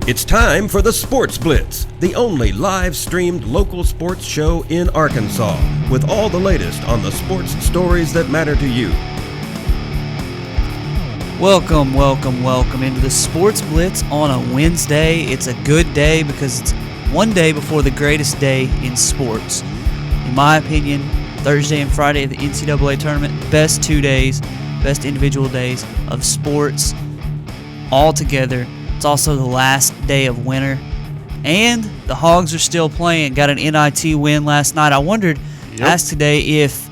It's time for the Sports Blitz, the only live-streamed local sports show in Arkansas, with all the latest on the sports stories that matter to you. Welcome into the Sports Blitz on a Wednesday. It's a good day because it's one day before the greatest day in sports. In my opinion, Thursday and Friday of the NCAA tournament, best 2 days, best individual days of sports all together. It's also the last day of winter, and the Hogs are still playing. Got an NIT win last night. I wondered, asked today, if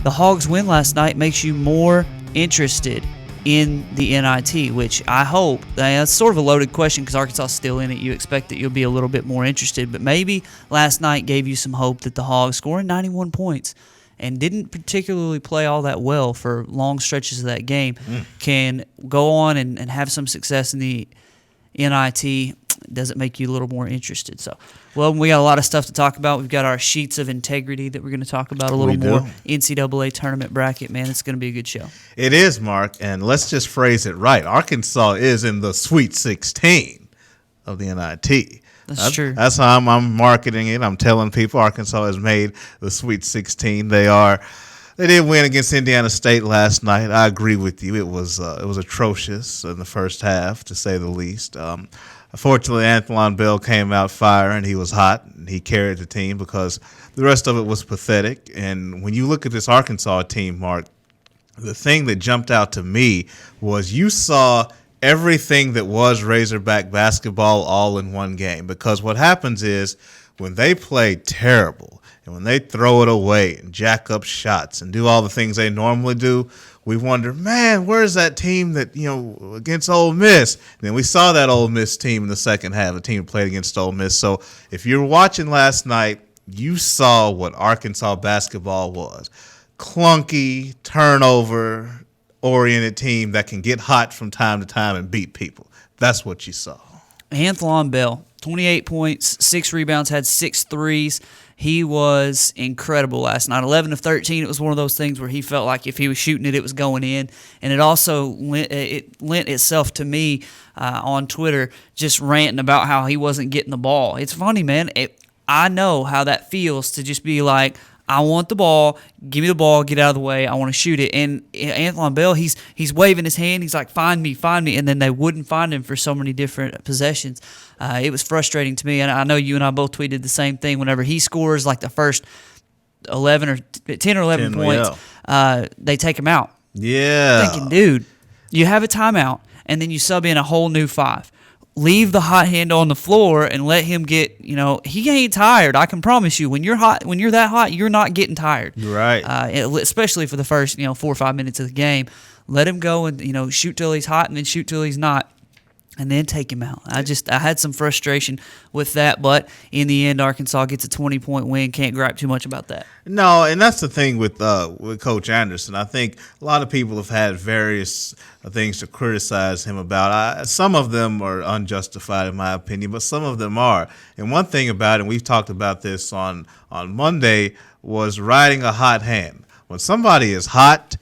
the Hogs win last night makes you more interested in the NIT, which I hope. That's sort of a loaded question because Arkansas is still in it. You expect that you'll be a little bit more interested, but maybe last night gave you some hope that the Hogs, scoring 91 points and didn't particularly play all that well for long stretches of that game, can go on and have some success in the NIT. Does it make you a little more interested? So, well, we got a lot of stuff to talk about. We've got our sheets of integrity that we're going to talk about a little more. NCAA tournament bracket, man, it's going to be a good show. It is, Mark, and let's just phrase it right. Arkansas is in the Sweet 16 of the NIT. That's true. That's how I'm marketing it. I'm telling people Arkansas has made the Sweet 16. They did win against Indiana State last night. I agree with you. It was atrocious in the first half, to say the least. Unfortunately, Anthony Bell came out firing. He was hot, and he carried the team because the rest of it was pathetic. And when you look at this Arkansas team, Mark, the thing that jumped out to me was you saw everything that was Razorback basketball all in one game. Because what happens is when they play terrible and when they throw it away and jack up shots and do all the things they normally do, we wonder, man, where's that team that, against Ole Miss? And then we saw that Ole Miss team in the second half, the team that played against Ole Miss. So if you're watching last night, you saw what Arkansas basketball was. Clunky, turnover-oriented team that can get hot from time to time and beat people. That's what you saw. Anthony Bell, 28 points, 6 rebounds, had 6 threes. He was incredible last night. 11 of 13. It was one of those things where he felt like if he was shooting it, it was going in. And it also lent itself to me on Twitter, just ranting about how he wasn't getting the ball. It's funny, man. I know how that feels to just be like, I want the ball. Give me the ball. Get out of the way. I want to shoot it. And Anthony Bell, he's waving his hand. He's like, find me. And then they wouldn't find him for so many different possessions. It was frustrating to me. And I know you and I both tweeted the same thing. Whenever he scores like the first 11 or 10 or 11 points, they take him out. Yeah. Thinking, dude, you have a timeout, and then you sub in a whole new 5. Leave the hot hand on the floor and let him get, he ain't tired. I can promise you, when you're that hot, you're not getting tired. You're right. Especially for the first, 4 or 5 minutes of the game. Let him go and, shoot till he's hot and then shoot till he's not. And then take him out. I had some frustration with that, but in the end, Arkansas gets a 20-point win. Can't gripe too much about that. No, and that's the thing with Coach Anderson. I think a lot of people have had various things to criticize him about. Some of them are unjustified, in my opinion, but some of them are. And one thing about it, and we've talked about this on Monday, was riding a hot hand. When somebody is hot,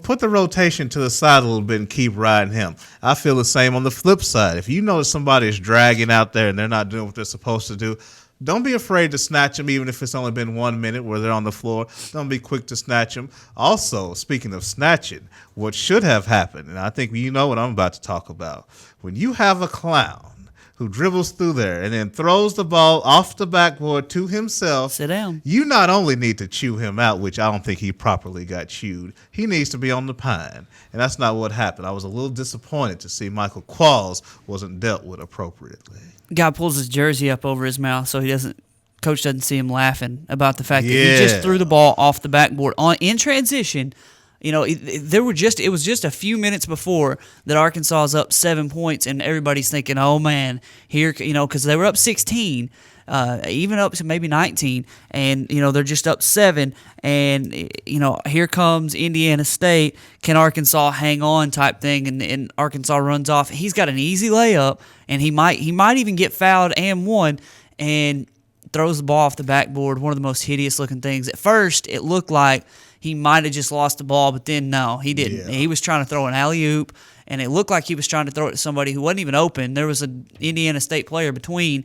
put the rotation to the side a little bit and keep riding him. I feel the same on the flip side. If you know that somebody is dragging out there and they're not doing what they're supposed to do, don't be afraid to snatch them, even if it's only been 1 minute where they're on the floor. Don't be quick to snatch them. Also, speaking of snatching, what should have happened, and I think you know what I'm about to talk about, when you have a clown who dribbles through there and then throws the ball off the backboard to himself. Sit down. You not only need to chew him out, which I don't think he properly got chewed, he needs to be on the pine. And that's not what happened. I was a little disappointed to see Michael Qualls wasn't dealt with appropriately. Guy pulls his jersey up over his mouth so Coach doesn't see him laughing about the fact that he just threw the ball off the backboard in transition. It was just a few minutes before that Arkansas is up 7 points, and everybody's thinking, oh man, here, because they were up 16, even up to maybe 19, and they're just up 7, and here comes Indiana State. Can Arkansas hang on? Type thing, and Arkansas runs off. He's got an easy layup, and he might even get fouled and won, and throws the ball off the backboard. One of the most hideous looking things. At first, it looked like he might have just lost the ball, but then no, he didn't. Yeah. He was trying to throw an alley-oop, and it looked like he was trying to throw it to somebody who wasn't even open. There was an Indiana State player between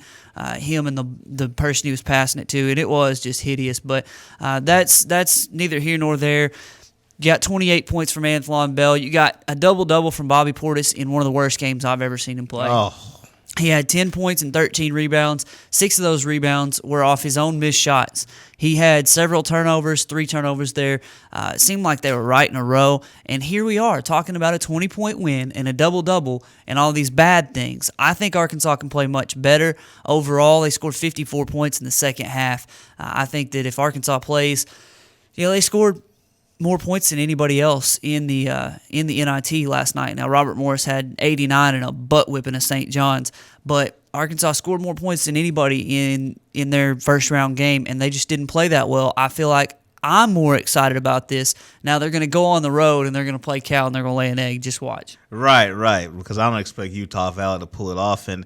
him and the person he was passing it to, and it was just hideous. But that's neither here nor there. You got 28 points from Antoine Bell. You got a double-double from Bobby Portis in one of the worst games I've ever seen him play. Oh. He had 10 points and 13 rebounds. 6 of those rebounds were off his own missed shots. He had several turnovers, 3 turnovers there. It seemed like they were right in a row. And here we are talking about a 20-point win and a double-double and all these bad things. I think Arkansas can play much better. Overall, they scored 54 points in the second half. I think that if Arkansas plays, they scored more points than anybody else in the NIT last night. Now, Robert Morris had 89 and a butt whipping of St. John's, but Arkansas scored more points than anybody in their first round game, and they just didn't play that well. I feel like I'm more excited about this. Now they're going to go on the road and they're going to play Cal and they're going to lay an egg. Just watch. Right, because I don't expect Utah Valley to pull it off. And,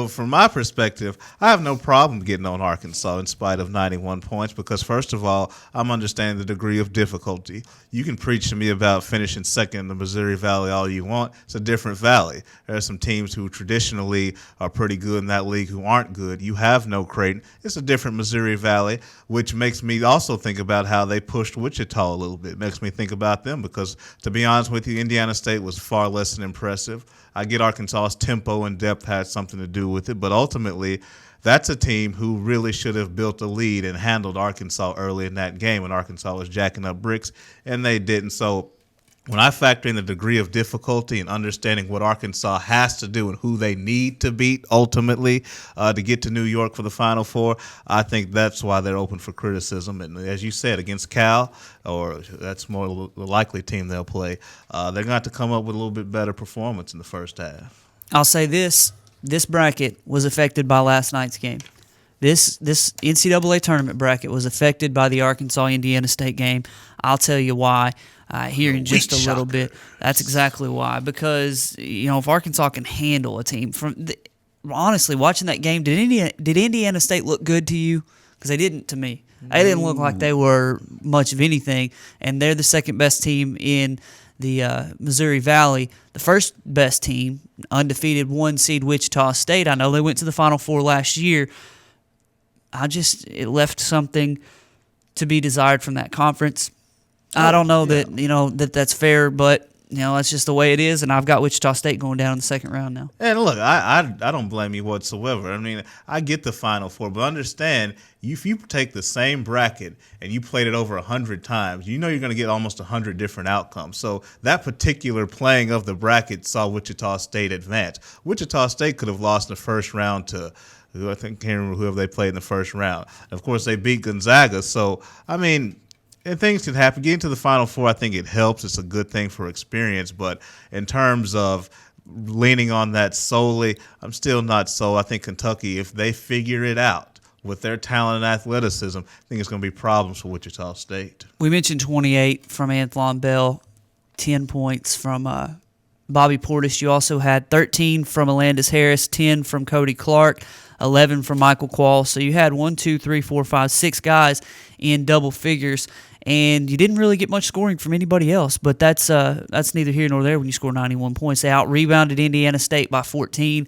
from my perspective, I have no problem getting on Arkansas in spite of 91 points because, first of all, I'm understanding the degree of difficulty. You can preach to me about finishing second in the Missouri Valley all you want. It's a different valley. There are some teams who traditionally are pretty good in that league who aren't good. You have no Creighton. It's a different Missouri Valley, which makes me also think about how they pushed Wichita a little bit. Makes me think about them because, to be honest with you, Indiana State was far less than impressive. I get Arkansas's tempo and depth had something to do with it, but ultimately that's a team who really should have built a lead and handled Arkansas early in that game when Arkansas was jacking up bricks, and they didn't. So when I factor in the degree of difficulty and understanding what Arkansas has to do and who they need to beat ultimately to get to New York for the Final Four, I think that's why they're open for criticism. And as you said, against Cal, or that's more the likely team they'll play, they're going to have to come up with a little bit better performance in the first half. I'll say this bracket was affected by last night's game. This NCAA tournament bracket was affected by the Arkansas-Indiana State game. I'll tell you why. Here in just a little bit. That's exactly why. Because, if Arkansas can handle a team honestly, watching that game, did Indiana State look good to you? Because they didn't to me. They didn't look like they were much of anything, and they're the second best team in the Missouri Valley. The first best team, undefeated 1 seed Wichita State. I know they went to the Final Four last year. It left something to be desired from that conference. I don't know that that's fair, but that's just the way it is. And I've got Wichita State going down in the second round now. And look, I don't blame you whatsoever. I mean, I get the Final Four, but understand if you take the same bracket and you played it over 100 times, you're going to get almost 100 different outcomes. So that particular playing of the bracket saw Wichita State advance. Wichita State could have lost in the first round to I can't remember whoever they played in the first round. Of course, they beat Gonzaga. So and things can happen. Getting to the Final Four, I think it helps. It's a good thing for experience. But in terms of leaning on that solely, I'm still not so. I think Kentucky, if they figure it out with their talent and athleticism, I think it's going to be problems for Wichita State. We mentioned 28 from Antoine Bell, 10 points from Bobby Portis. You also had 13 from Alandis Harris, 10 from Cody Clark, 11 from Michael Quall. So you had 6 guys in double figures. And you didn't really get much scoring from anybody else, but that's neither here nor there when you score 91 points. They out-rebounded Indiana State by 14.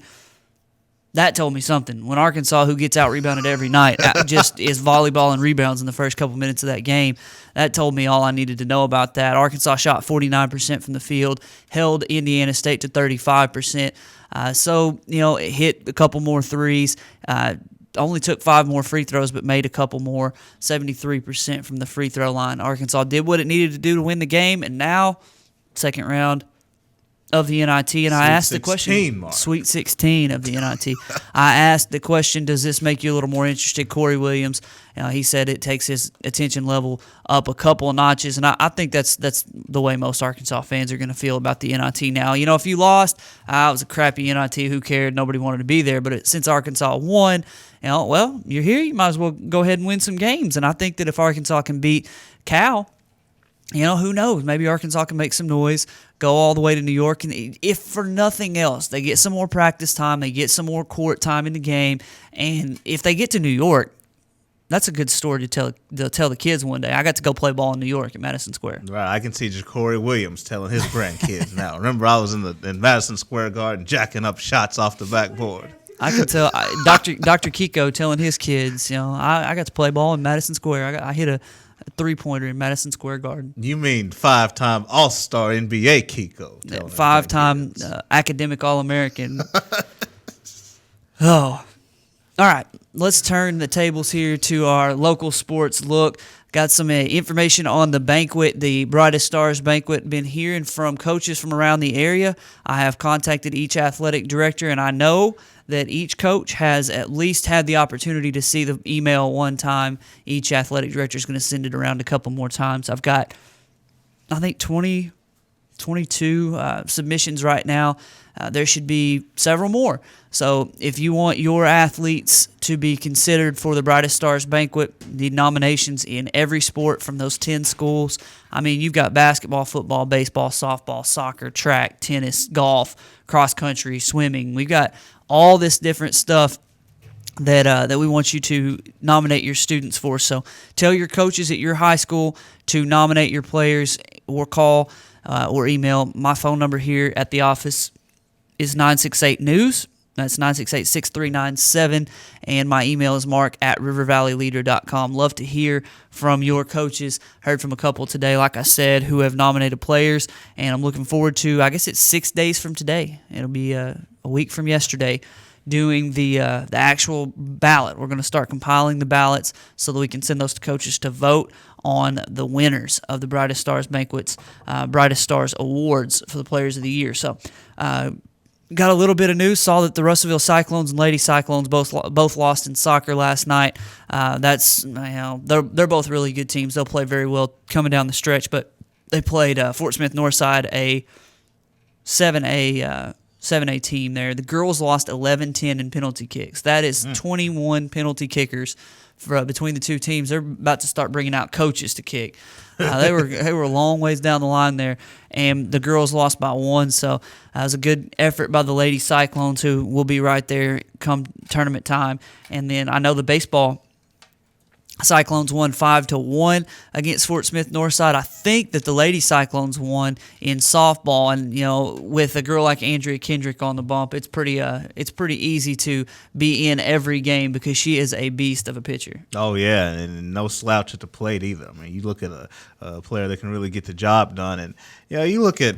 That told me something. When Arkansas, who gets out-rebounded every night, just is volleyball and rebounds in the first couple minutes of that game, that told me all I needed to know about that. Arkansas shot 49% from the field, held Indiana State to 35%. It hit a couple more threes. Only took 5 more free throws, but made a couple more, 73% from the free throw line. Arkansas did what it needed to do to win the game, and now, second round of the NIT, and I asked the question, Sweet 16 of the NIT. I asked the question, does this make you a little more interested? Corey Williams, he said it takes his attention level up a couple of notches, and I think that's the way most Arkansas fans are going to feel about the NIT now. If you lost, it was a crappy NIT, who cared? Nobody wanted to be there, but since Arkansas won, you're here, you might as well go ahead and win some games, and I think that if Arkansas can beat Cal, who knows? Maybe Arkansas can make some noise, go all the way to New York, and if for nothing else, they get some more practice time, they get some more court time in the game, and if they get to New York, that's a good story to tell the kids one day. I got to go play ball in New York at Madison Square. Right, I can see Ja'Cory Williams telling his grandkids now. Remember, I was in Madison Square Garden jacking up shots off the backboard. I could tell Dr. Kiko telling his kids, I got to play ball in Madison Square. I hit a three-pointer in Madison Square Garden. You mean 5-time All-Star NBA Kiko? 5-time academic All-American. Oh. All right, let's turn the tables here to our local sports look. Got some information on the banquet, the Brightest Stars banquet. Been hearing from coaches from around the area. I have contacted each athletic director, and I know that each coach has at least had the opportunity to see the email one time. Each athletic director is going to send it around a couple more times. I've got, I think, 22 submissions right now. There should be several more. So if you want your athletes to be considered for the Brightest Stars banquet, need nominations in every sport from those 10 schools. I mean, you've got basketball, football, baseball, softball, soccer, track, tennis, golf, cross country, swimming. We've got all this different stuff that we want you to nominate your students for. So tell your coaches at your high school to nominate your players, or call or email. My phone number here at the office is 968-NEWS. That's 968-6397. And my email is mark@rivervalleyleader.com. Love to hear from your coaches. Heard from a couple today, like I said, who have nominated players. And I'm looking forward to, I guess it's 6 days from today. It'll be a week from yesterday, doing the actual ballot. We're going to start compiling the ballots so that we can send those to coaches to vote on the winners of the Brightest Stars Banquets, Brightest Stars Awards for the Players of the Year. So, got a little bit of news. Saw that the Russellville Cyclones and Lady Cyclones both lost in soccer last night. They're both really good teams. They'll play very well coming down the stretch. But they played Fort Smith Northside, a 7A team there. The girls lost 11-10 in penalty kicks. That is 21 penalty kickers between the two teams. They're about to start bringing out coaches to kick. They were a long ways down the line there, and the girls lost by 1. So it was a good effort by the Lady Cyclones, who will be right there come tournament time. And then I know the baseball Cyclones won 5-1 against Fort Smith Northside. I think that the Lady Cyclones won in softball, and with a girl like Andrea Kendrick on the bump, it's pretty easy to be in every game because she is a beast of a pitcher. Oh yeah, and no slouch at the plate either. I mean, you look at a player that can really get the job done, and you look at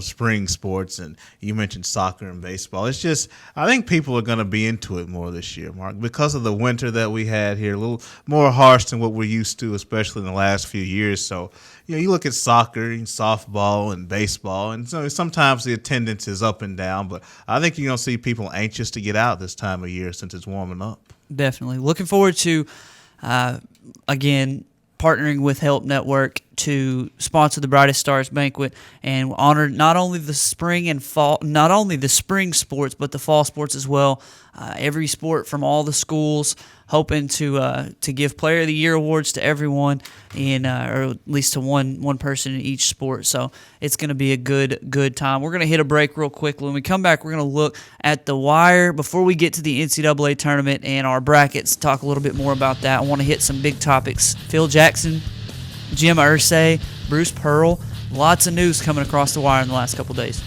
spring sports, and you mentioned soccer and baseball. It's just, I think people are going to be into it more this year, Mark, because of the winter that we had here, a little more harsh than what we're used to, especially in the last few years. So, you look at soccer and softball and baseball, and so sometimes the attendance is up and down, but I think you're going to see people anxious to get out this time of year since it's warming up. Definitely. Looking forward to, again, partnering with Help Network to sponsor the Brightest Stars Banquet and honor not only the spring and fall, not only the spring sports, but the fall sports as well. Every sport from all the schools, hoping to give Player of the Year awards to everyone, or at least to one person in each sport. So it's going to be a good time. We're going to hit a break real quick. When we come back, we're going to look at the wire before we get to the NCAA tournament and our brackets. Talk a little bit more about that. I want to hit some big topics. Phil Jackson, Jim Irsay, Bruce Pearl. Lots of news coming across the wire in the last couple days.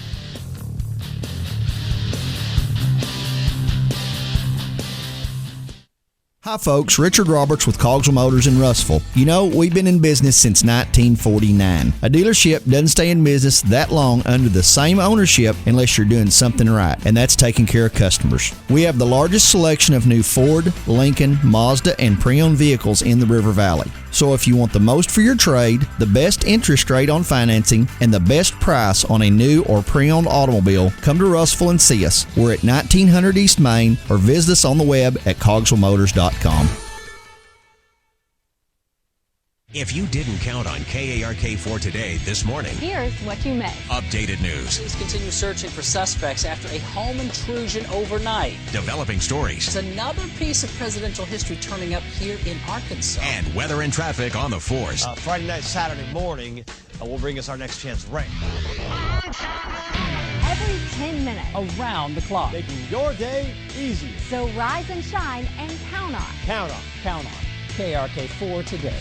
Hi folks, Richard Roberts with Cogswell Motors in Russellville. We've been in business since 1949. A dealership doesn't stay in business that long under the same ownership unless you're doing something right, and that's taking care of customers. We have the largest selection of new Ford, Lincoln, Mazda, and pre-owned vehicles in the River Valley. So if you want the most for your trade, the best interest rate on financing, and the best price on a new or pre-owned automobile, come to Russellville and see us. We're at 1900 East Main, or visit us on the web at cogswellmotors.com. If you didn't count on KARK4 today this morning, here's what you missed. Updated news. Police continue searching for suspects after a home intrusion overnight. Developing stories. There's another piece of presidential history turning up here in Arkansas. And weather and traffic on the force. Friday night, Saturday morning will bring us our next chance rain. Every 10 minutes. Around the clock. Making your day easier. So rise and shine and count on. Count on. Count on KRK4 today.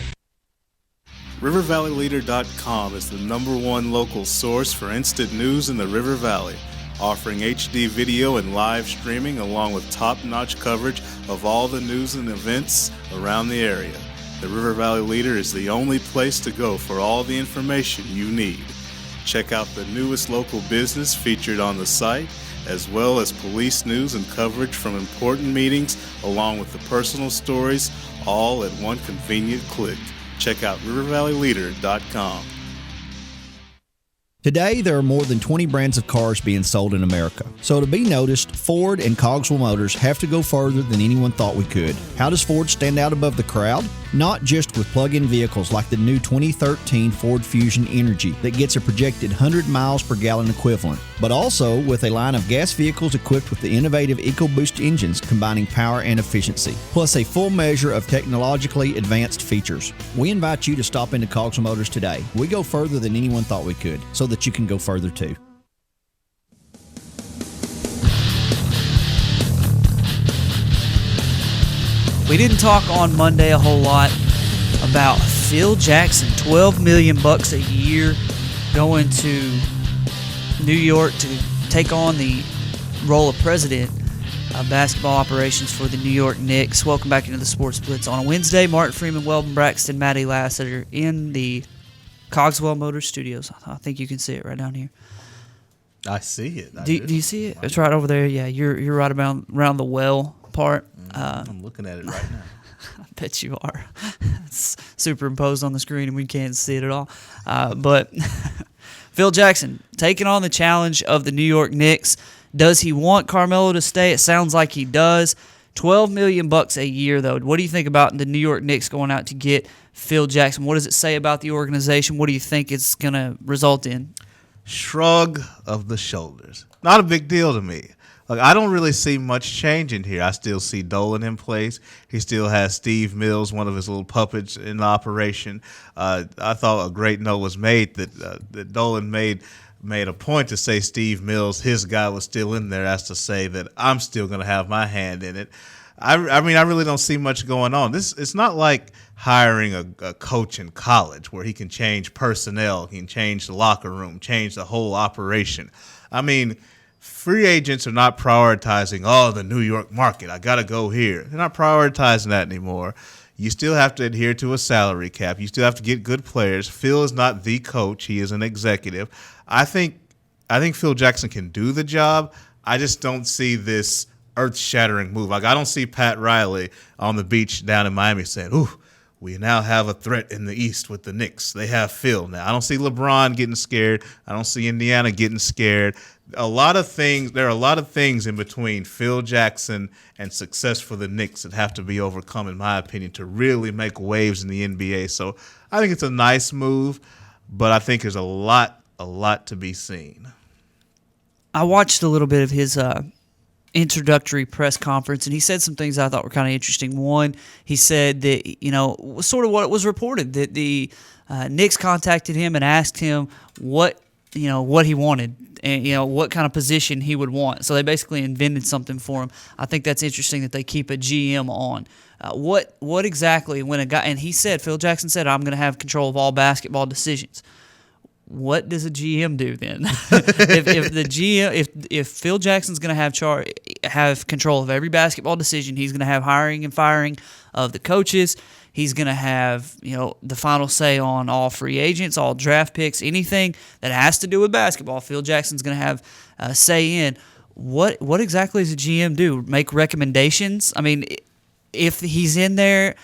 RiverValleyLeader.com is the #1 local source for instant news in the River Valley, offering HD video and live streaming along with top-notch coverage of all the news and events around the area. The River Valley Leader is the only place to go for all the information you need. Check out the newest local business featured on the site, as well as police news and coverage from important meetings, along with the personal stories, all at one convenient click. Check out RiverValleyLeader.com. Today, there are more than 20 brands of cars being sold in America. So to be noticed, Ford and Cogswell Motors have to go further than anyone thought we could. How does Ford stand out above the crowd? Not just with plug-in vehicles like the new 2013 Ford Fusion Energy that gets a projected 100 miles per gallon equivalent, but also with a line of gas vehicles equipped with the innovative EcoBoost engines combining power and efficiency, plus a full measure of technologically advanced features. We invite you to stop into Cogswell Motors today. We go further than anyone thought we could, so that you can go further too. We didn't talk on Monday a whole lot about Phil Jackson, $12 million a year, going to New York to take on the role of president of basketball operations for the New York Knicks. Welcome back into the Sports Blitz on a Wednesday. Martin Freeman, Weldon Braxton, Matty Lassiter in the Cogswell Motors Studios. I think you can see it right down here. I see it. Do you see it? It's right over there. Yeah, you're right around the well part. I'm looking at it right now. I bet you are. It's superimposed on the screen and we can't see it at all. But Phil Jackson taking on the challenge of the New York Knicks. Does he want Carmelo to stay? It sounds like he does. $12 million a year, though. What do you think about the New York Knicks going out to get Phil Jackson? What does it say about the organization? What do you think it's going to result in? Shrug of the shoulders. Not a big deal to me. Like, I don't really see much change in here. I still see Dolan in place. He still has Steve Mills, one of his little puppets, in operation. I thought a great note was made that Dolan made a point to say Steve Mills, his guy, was still in there, as to say that I'm still going to have my hand in it. I mean, I really don't see much going on. It's not like hiring a coach in college where he can change personnel, he can change the locker room, change the whole operation. I mean, free agents are not prioritizing, the New York market, I got to go here. They're not prioritizing that anymore. You still have to adhere to a salary cap. You still have to get good players. Phil is not the coach. He is an executive. I think Phil Jackson can do the job. I just don't see this earth-shattering move. Like, I don't see Pat Riley on the beach down in Miami saying, "Ooh, we now have a threat in the East with the Knicks. They have Phil now." I don't see LeBron getting scared. I don't see Indiana getting scared. There are a lot of things in between Phil Jackson and success for the Knicks that have to be overcome, in my opinion, to really make waves in the NBA. So I think it's a nice move, but I think there's a lot to be seen. I watched a little bit of his introductory press conference, and he said some things I thought were kind of interesting. One, he said that, sort of what it was reported, that the Knicks contacted him and asked him what he wanted and, what kind of position he would want. So they basically invented something for him. I think that's interesting that they keep a GM on. What exactly, when a guy, and Phil Jackson said, I'm going to have control of all basketball decisions. What does a GM do then? if Phil Jackson's going to have control of every basketball decision, he's going to have hiring and firing of the coaches. He's going to have the final say on all free agents, all draft picks, anything that has to do with basketball. Phil Jackson's going to have a say in. What exactly does a GM do? Make recommendations? I mean, if he's in there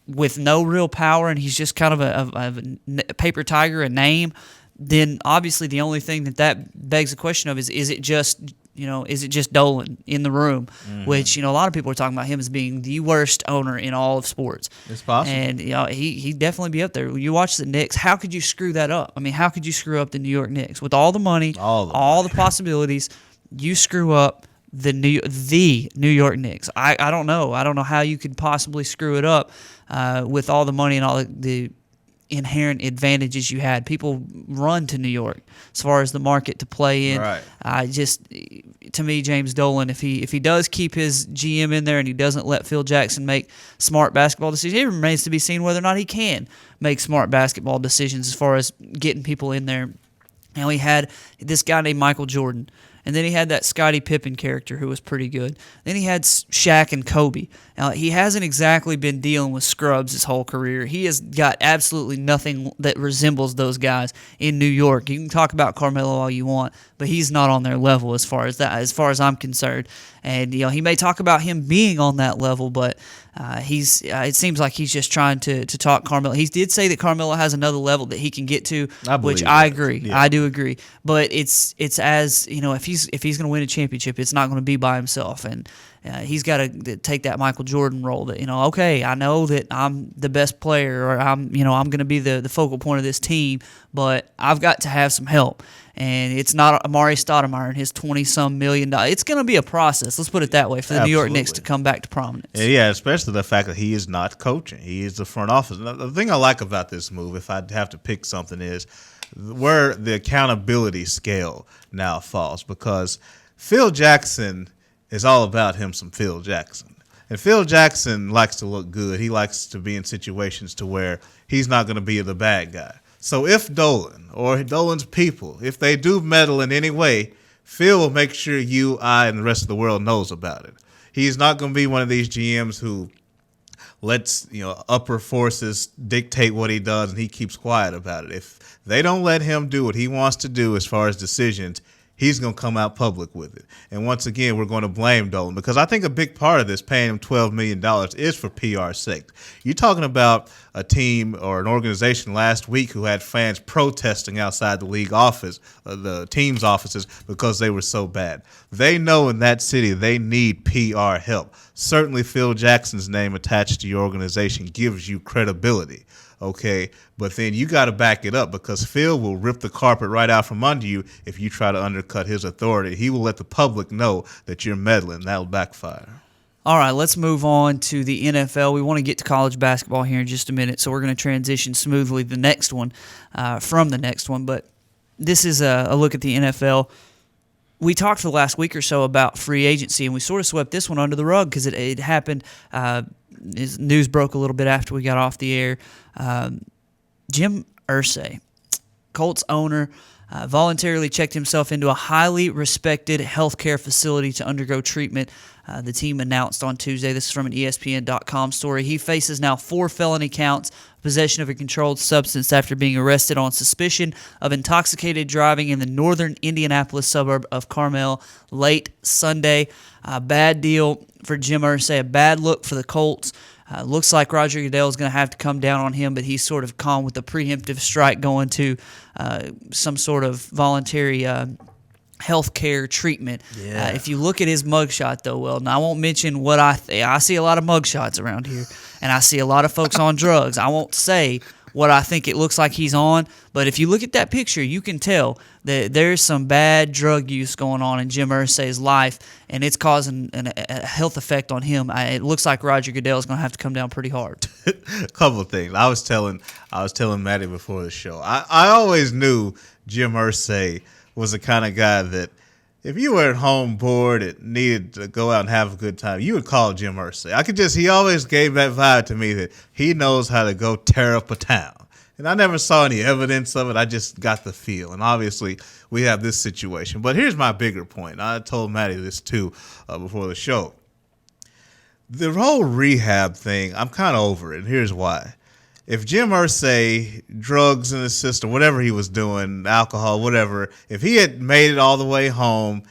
with no real power and he's just kind of a paper tiger, a name, then obviously the only thing that begs the question of is it just Dolan in the room, which a lot of people are talking about him as being the worst owner in all of sports. It's possible, and he'd definitely be up there. You watch the Knicks. How could you screw that up? I mean, how could you screw up the New York Knicks with all the money, all the possibilities? You screw up the New York Knicks. I don't know. I don't know how you could possibly screw it up with all the money and all the inherent advantages you had. People run to New York as far as the market to play in. Right. To me, James Dolan, if he does keep his GM in there and he doesn't let Phil Jackson make smart basketball decisions, it remains to be seen whether or not he can make smart basketball decisions as far as getting people in there. And we had this guy named Michael Jordan. And then he had that Scottie Pippen character who was pretty good. Then he had Shaq and Kobe. Now, he hasn't exactly been dealing with scrubs his whole career. He has got absolutely nothing that resembles those guys in New York. You can talk about Carmelo all you want, but he's not on their level as far as I'm concerned. And he may talk about him being on that level, but it seems like he's just trying to talk Carmelo. He did say that Carmelo has another level that he can get to, which I agree. Yeah. I do agree. But it's as if he's going to win a championship, it's not going to be by himself, and he's got to take that Michael Jordan role. That okay, I know that I'm the best player, or I'm going to be the focal point of this team, but I've got to have some help. And it's not Amari Stoudemire and his $20-some million. It's going to be a process, let's put it that way, for the New York Knicks to come back to prominence. Yeah, especially the fact that he is not coaching. He is the front office. Now, the thing I like about this move, if I have to pick something, is where the accountability scale now falls, because Phil Jackson is all about him some Phil Jackson. And Phil Jackson likes to look good. He likes to be in situations to where he's not going to be the bad guy. So if Dolan or Dolan's people, if they do meddle in any way, Phil will make sure you, I, and the rest of the world knows about it. He's not going to be one of these GMs who lets upper forces dictate what he does and he keeps quiet about it. If they don't let him do what he wants to do as far as decisions, he's going to come out public with it. And once again, we're going to blame Dolan, because I think a big part of this, paying him $12 million, is for PR's sake. You're talking about a team or an organization last week who had fans protesting outside the league office, the team's offices, because they were so bad. They know in that city they need PR help. Certainly Phil Jackson's name attached to your organization gives you credibility. Okay, but then you got to back it up, because Phil will rip the carpet right out from under you if you try to undercut his authority. He will let the public know that you're meddling. That'll backfire. All right, let's move on to the NFL. We want to get to college basketball here in just a minute, so we're going to transition smoothly from the next one. But this is a look at the NFL. We talked for the last week or so about free agency, and we sort of swept this one under the rug because it happened. News broke a little bit after we got off the air. Jim Irsay, Colts owner, voluntarily checked himself into a highly respected healthcare facility to undergo treatment. The team announced on Tuesday. This is from an ESPN.com story. He faces now 4 felony counts, possession of a controlled substance after being arrested on suspicion of intoxicated driving in the northern Indianapolis suburb of Carmel late Sunday. Bad deal for Jim Irsay, a bad look for the Colts. Looks like Roger Goodell is going to have to come down on him, but he's sort of calm with the preemptive strike going to some sort of voluntary healthcare treatment. Yeah. If you look at his mugshot, though, well, now I won't mention what I see a lot of mugshots around here, and I see a lot of folks on drugs. I won't say what I think it looks like he's on, but if you look at that picture, you can tell that there's some bad drug use going on in Jim Irsay's life, and it's causing a health effect on him. It looks like Roger Goodell is going to have to come down pretty hard. A couple of things. I was telling Maddie before the show. I always knew Jim Irsay was the kind of guy that if you were at home bored and needed to go out and have a good time, you would call Jim Irsay. He always gave that vibe to me that he knows how to go tear up a town. And I never saw any evidence of it. I just got the feel. And obviously, we have this situation. But here's my bigger point. I told Maddie this too before the show. The whole rehab thing, I'm kind of over it. And here's why. If Jim Irsay, drugs in his system, whatever he was doing, alcohol, whatever, if he had made it all the way home,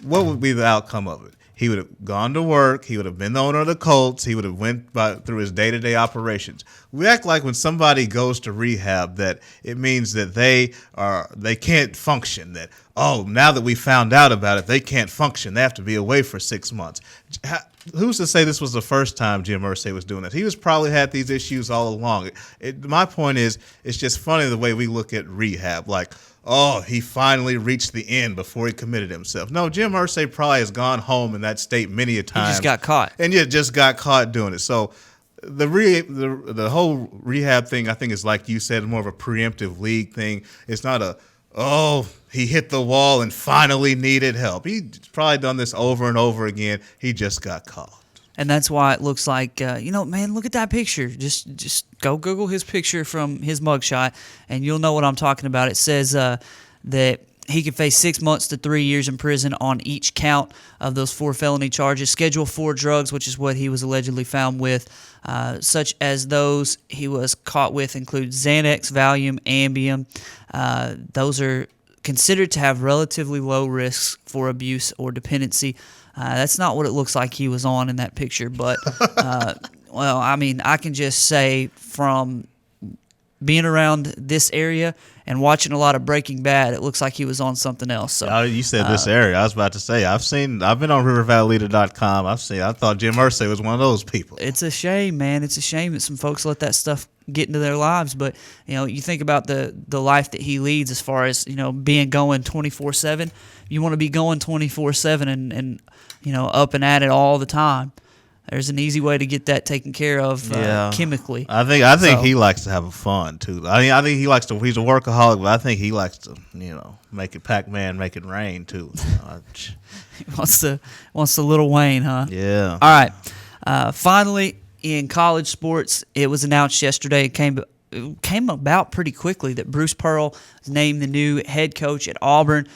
what would be the outcome of it? He would have gone to work. He would have been the owner of the Colts. He would have went through his day-to-day operations. We act like when somebody goes to rehab that it means that they can't function, that, now that we found out about it, they can't function. They have to be away for 6 months. Who's to say this was the first time Jim Irsay was doing this? He was probably had these issues all along. My point is, it's just funny the way we look at rehab, like, he finally reached the end before he committed himself. No, Jim Irsay probably has gone home in that state many a time. He just got caught. And just got caught doing it. So the whole rehab thing, I think, is like you said, more of a preemptive league thing. It's not he hit the wall and finally needed help. He's probably done this over and over again. He just got caught. And that's why it looks like, man, look at that picture. Just go Google his picture from his mugshot, and you'll know what I'm talking about. It says that he could face 6 months to 3 years in prison on each count of those 4 felony charges. Schedule 4 drugs, which is what he was allegedly found with, such as those he was caught with include Xanax, Valium, Ambien. Those are considered to have relatively low risks for abuse or dependency. That's not what it looks like he was on in that picture, but, well, I mean, I can just say from being around this area and watching a lot of Breaking Bad, it looks like he was on something else. So you said this area. I was about to say, I've been on rivervalleyleader.com. I thought Jim Irsay was one of those people. It's a shame, man. It's a shame that some folks let that stuff get into their lives. But, you think about the life that he leads as far as, being going 24/7. You want to be going 24/7 and up and at it all the time. There's an easy way to get that taken care of chemically. I think he likes to have fun too. I think he likes to. He's a workaholic, but I think he likes to, make it Pac-Man, make it rain too. He wants the Little Wayne, huh? Yeah. All right. Finally, in college sports, it was announced yesterday. It came about pretty quickly that Bruce Pearl is named the new head coach at Auburn.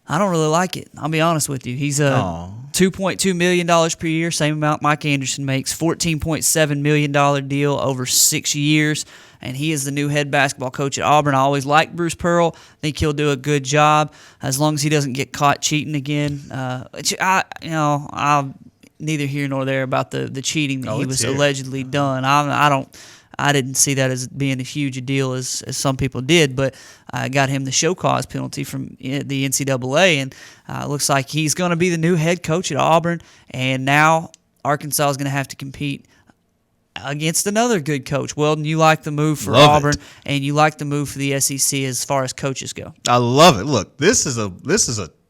I don't really like it. I'll be honest with you. He's $2.2 million per year, same amount Mike Anderson makes, $14.7 million deal over 6 years, and he is the new head basketball coach at Auburn. I always liked Bruce Pearl. I think he'll do a good job as long as he doesn't get caught cheating again. I'm neither here nor there about the cheating that he was allegedly done. I didn't see that as being a huge deal as some people did, but I got him the show cause penalty from the NCAA, and it looks like he's going to be the new head coach at Auburn, and now Arkansas is going to have to compete against another good coach. Weldon, you like the move for Auburn, and you like the move for the SEC as far as coaches go. I love it. Look, this is a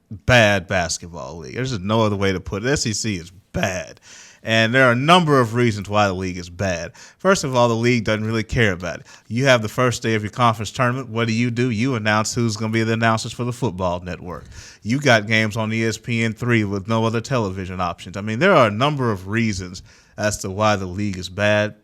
bad basketball league. There's just no other way to put it. SEC is bad. And there are a number of reasons why the league is bad. First of all, the league doesn't really care about it. You have the first day of your conference tournament. What do? You announce who's going to be the announcers for the football network. You got games on ESPN3 with no other television options. I mean, there are a number of reasons as to why the league is bad.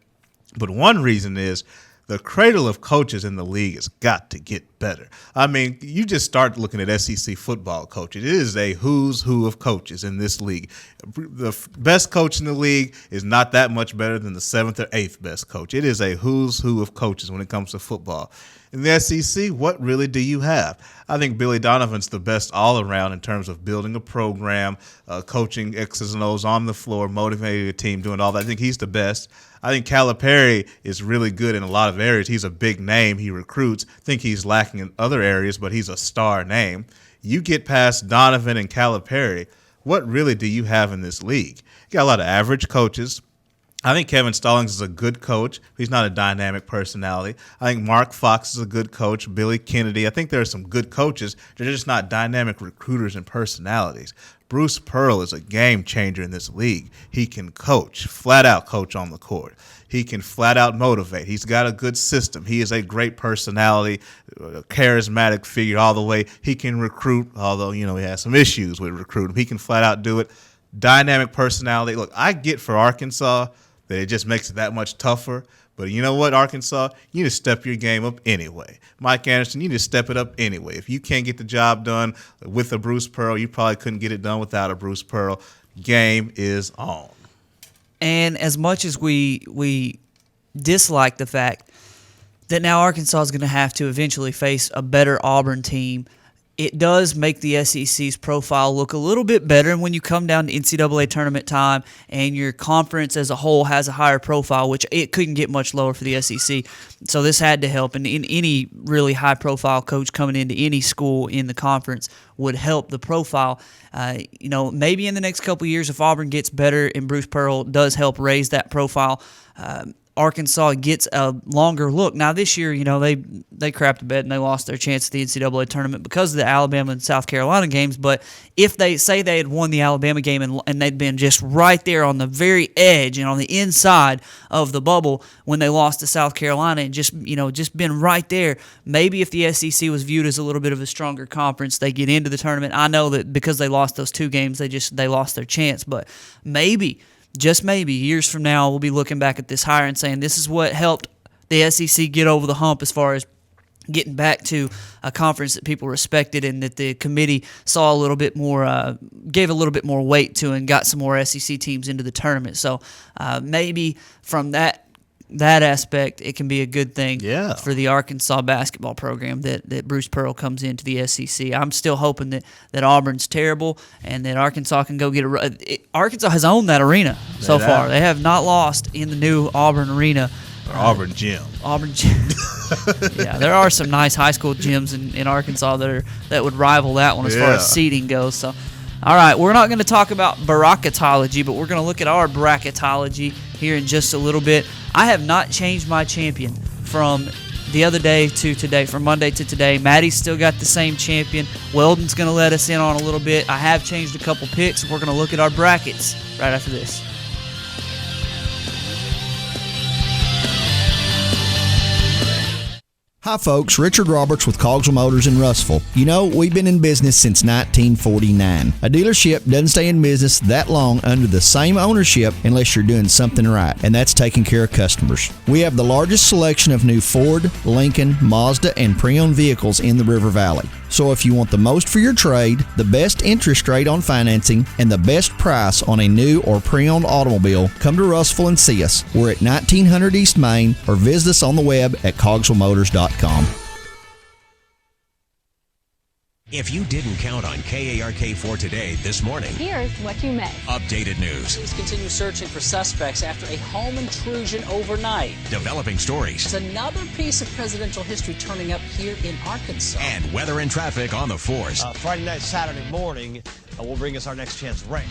But one reason is the cradle of coaches in the league has got to get better. I mean, you just start looking at SEC football coaches. It is a who's who of coaches in this league. The best coach in the league is not that much better than the 7th or 8th best coach. It is a who's who of coaches when it comes to football. In the SEC, what really do you have? I think Billy Donovan's the best all-around in terms of building a program, coaching X's and O's on the floor, motivating a team, doing all that. I think he's the best. I think Calipari is really good in a lot of areas. He's a big name. He recruits. I think he's lacking in other areas, but he's a star name. You get past Donovan and Calipari, what really do you have in this league? You got a lot of average coaches. I think Kevin Stallings is a good coach. He's not a dynamic personality. I think Mark Fox is a good coach. Billy Kennedy. I think there are some good coaches. They're just not dynamic recruiters and personalities. Bruce Pearl is a game changer in this league. He can coach, flat out coach on the court. He can flat out motivate. He's got a good system. He is a great personality, a charismatic figure all the way. He can recruit, although, he has some issues with recruiting. He can flat out do it. Dynamic personality. Look, I get for Arkansas that it just makes it that much tougher. But you know what, Arkansas? You need to step your game up anyway. Mike Anderson, you need to step it up anyway. If you can't get the job done with a Bruce Pearl, you probably couldn't get it done without a Bruce Pearl. Game is on. And as much as we dislike the fact that now Arkansas is going to have to eventually face a better Auburn team, it does make the SEC's profile look a little bit better. And when you come down to NCAA tournament time and your conference as a whole has a higher profile, which it couldn't get much lower for the SEC. So this had to help. And in any really high-profile coach coming into any school in the conference would help the profile. Maybe in the next couple of years, if Auburn gets better and Bruce Pearl does help raise that profile, Arkansas gets a longer look. Now this year, they crapped a bed and they lost their chance at the NCAA tournament because of the Alabama and South Carolina games. But if they say they had won the Alabama game and they'd been just right there on the very edge and on the inside of the bubble when they lost to South Carolina and just been right there, maybe if the SEC was viewed as a little bit of a stronger conference, they get into the tournament. I know that because they lost those 2 games, they lost their chance. But maybe, just maybe, years from now, we'll be looking back at this hire and saying this is what helped the SEC get over the hump as far as getting back to a conference that people respected and that the committee saw a little bit more, gave a little bit more weight to and got some more SEC teams into the tournament. So maybe from that aspect, it can be a good thing for the Arkansas basketball program that Bruce Pearl comes into the SEC. I'm still hoping that Auburn's terrible and that Arkansas can go get Arkansas has owned that arena so far. They have not lost in the new Auburn arena. Auburn gym. Auburn gym. Yeah, there are some nice high school gyms in Arkansas that would rival that one as far as seating goes. So, all right, we're not going to talk about bracketology, but we're going to look at our bracketology here in just a little bit. I have not changed my champion from the other day to today, from Monday to today. Maddie's still got the same champion. Weldon's going to let us in on a little bit. I have changed a couple picks. We're going to look at our brackets right after this. Hi folks, Richard Roberts with Cogswell Motors in Russellville. We've been in business since 1949. A dealership doesn't stay in business that long under the same ownership unless you're doing something right, and that's taking care of customers. We have the largest selection of new Ford, Lincoln, Mazda, and pre-owned vehicles in the River Valley. So if you want the most for your trade, the best interest rate on financing, and the best price on a new or pre-owned automobile, come to Russellville and see us. We're at 1900 East Main, or visit us on the web at cogswellmotors.com. If you didn't count on KARK4 today this morning, Here's what you missed. updated news, Police continue searching for suspects after a home intrusion overnight. developing stories, There's another piece of presidential history turning up here in Arkansas. and weather and traffic on the force. Friday night, Saturday morning will bring us our next chance rain.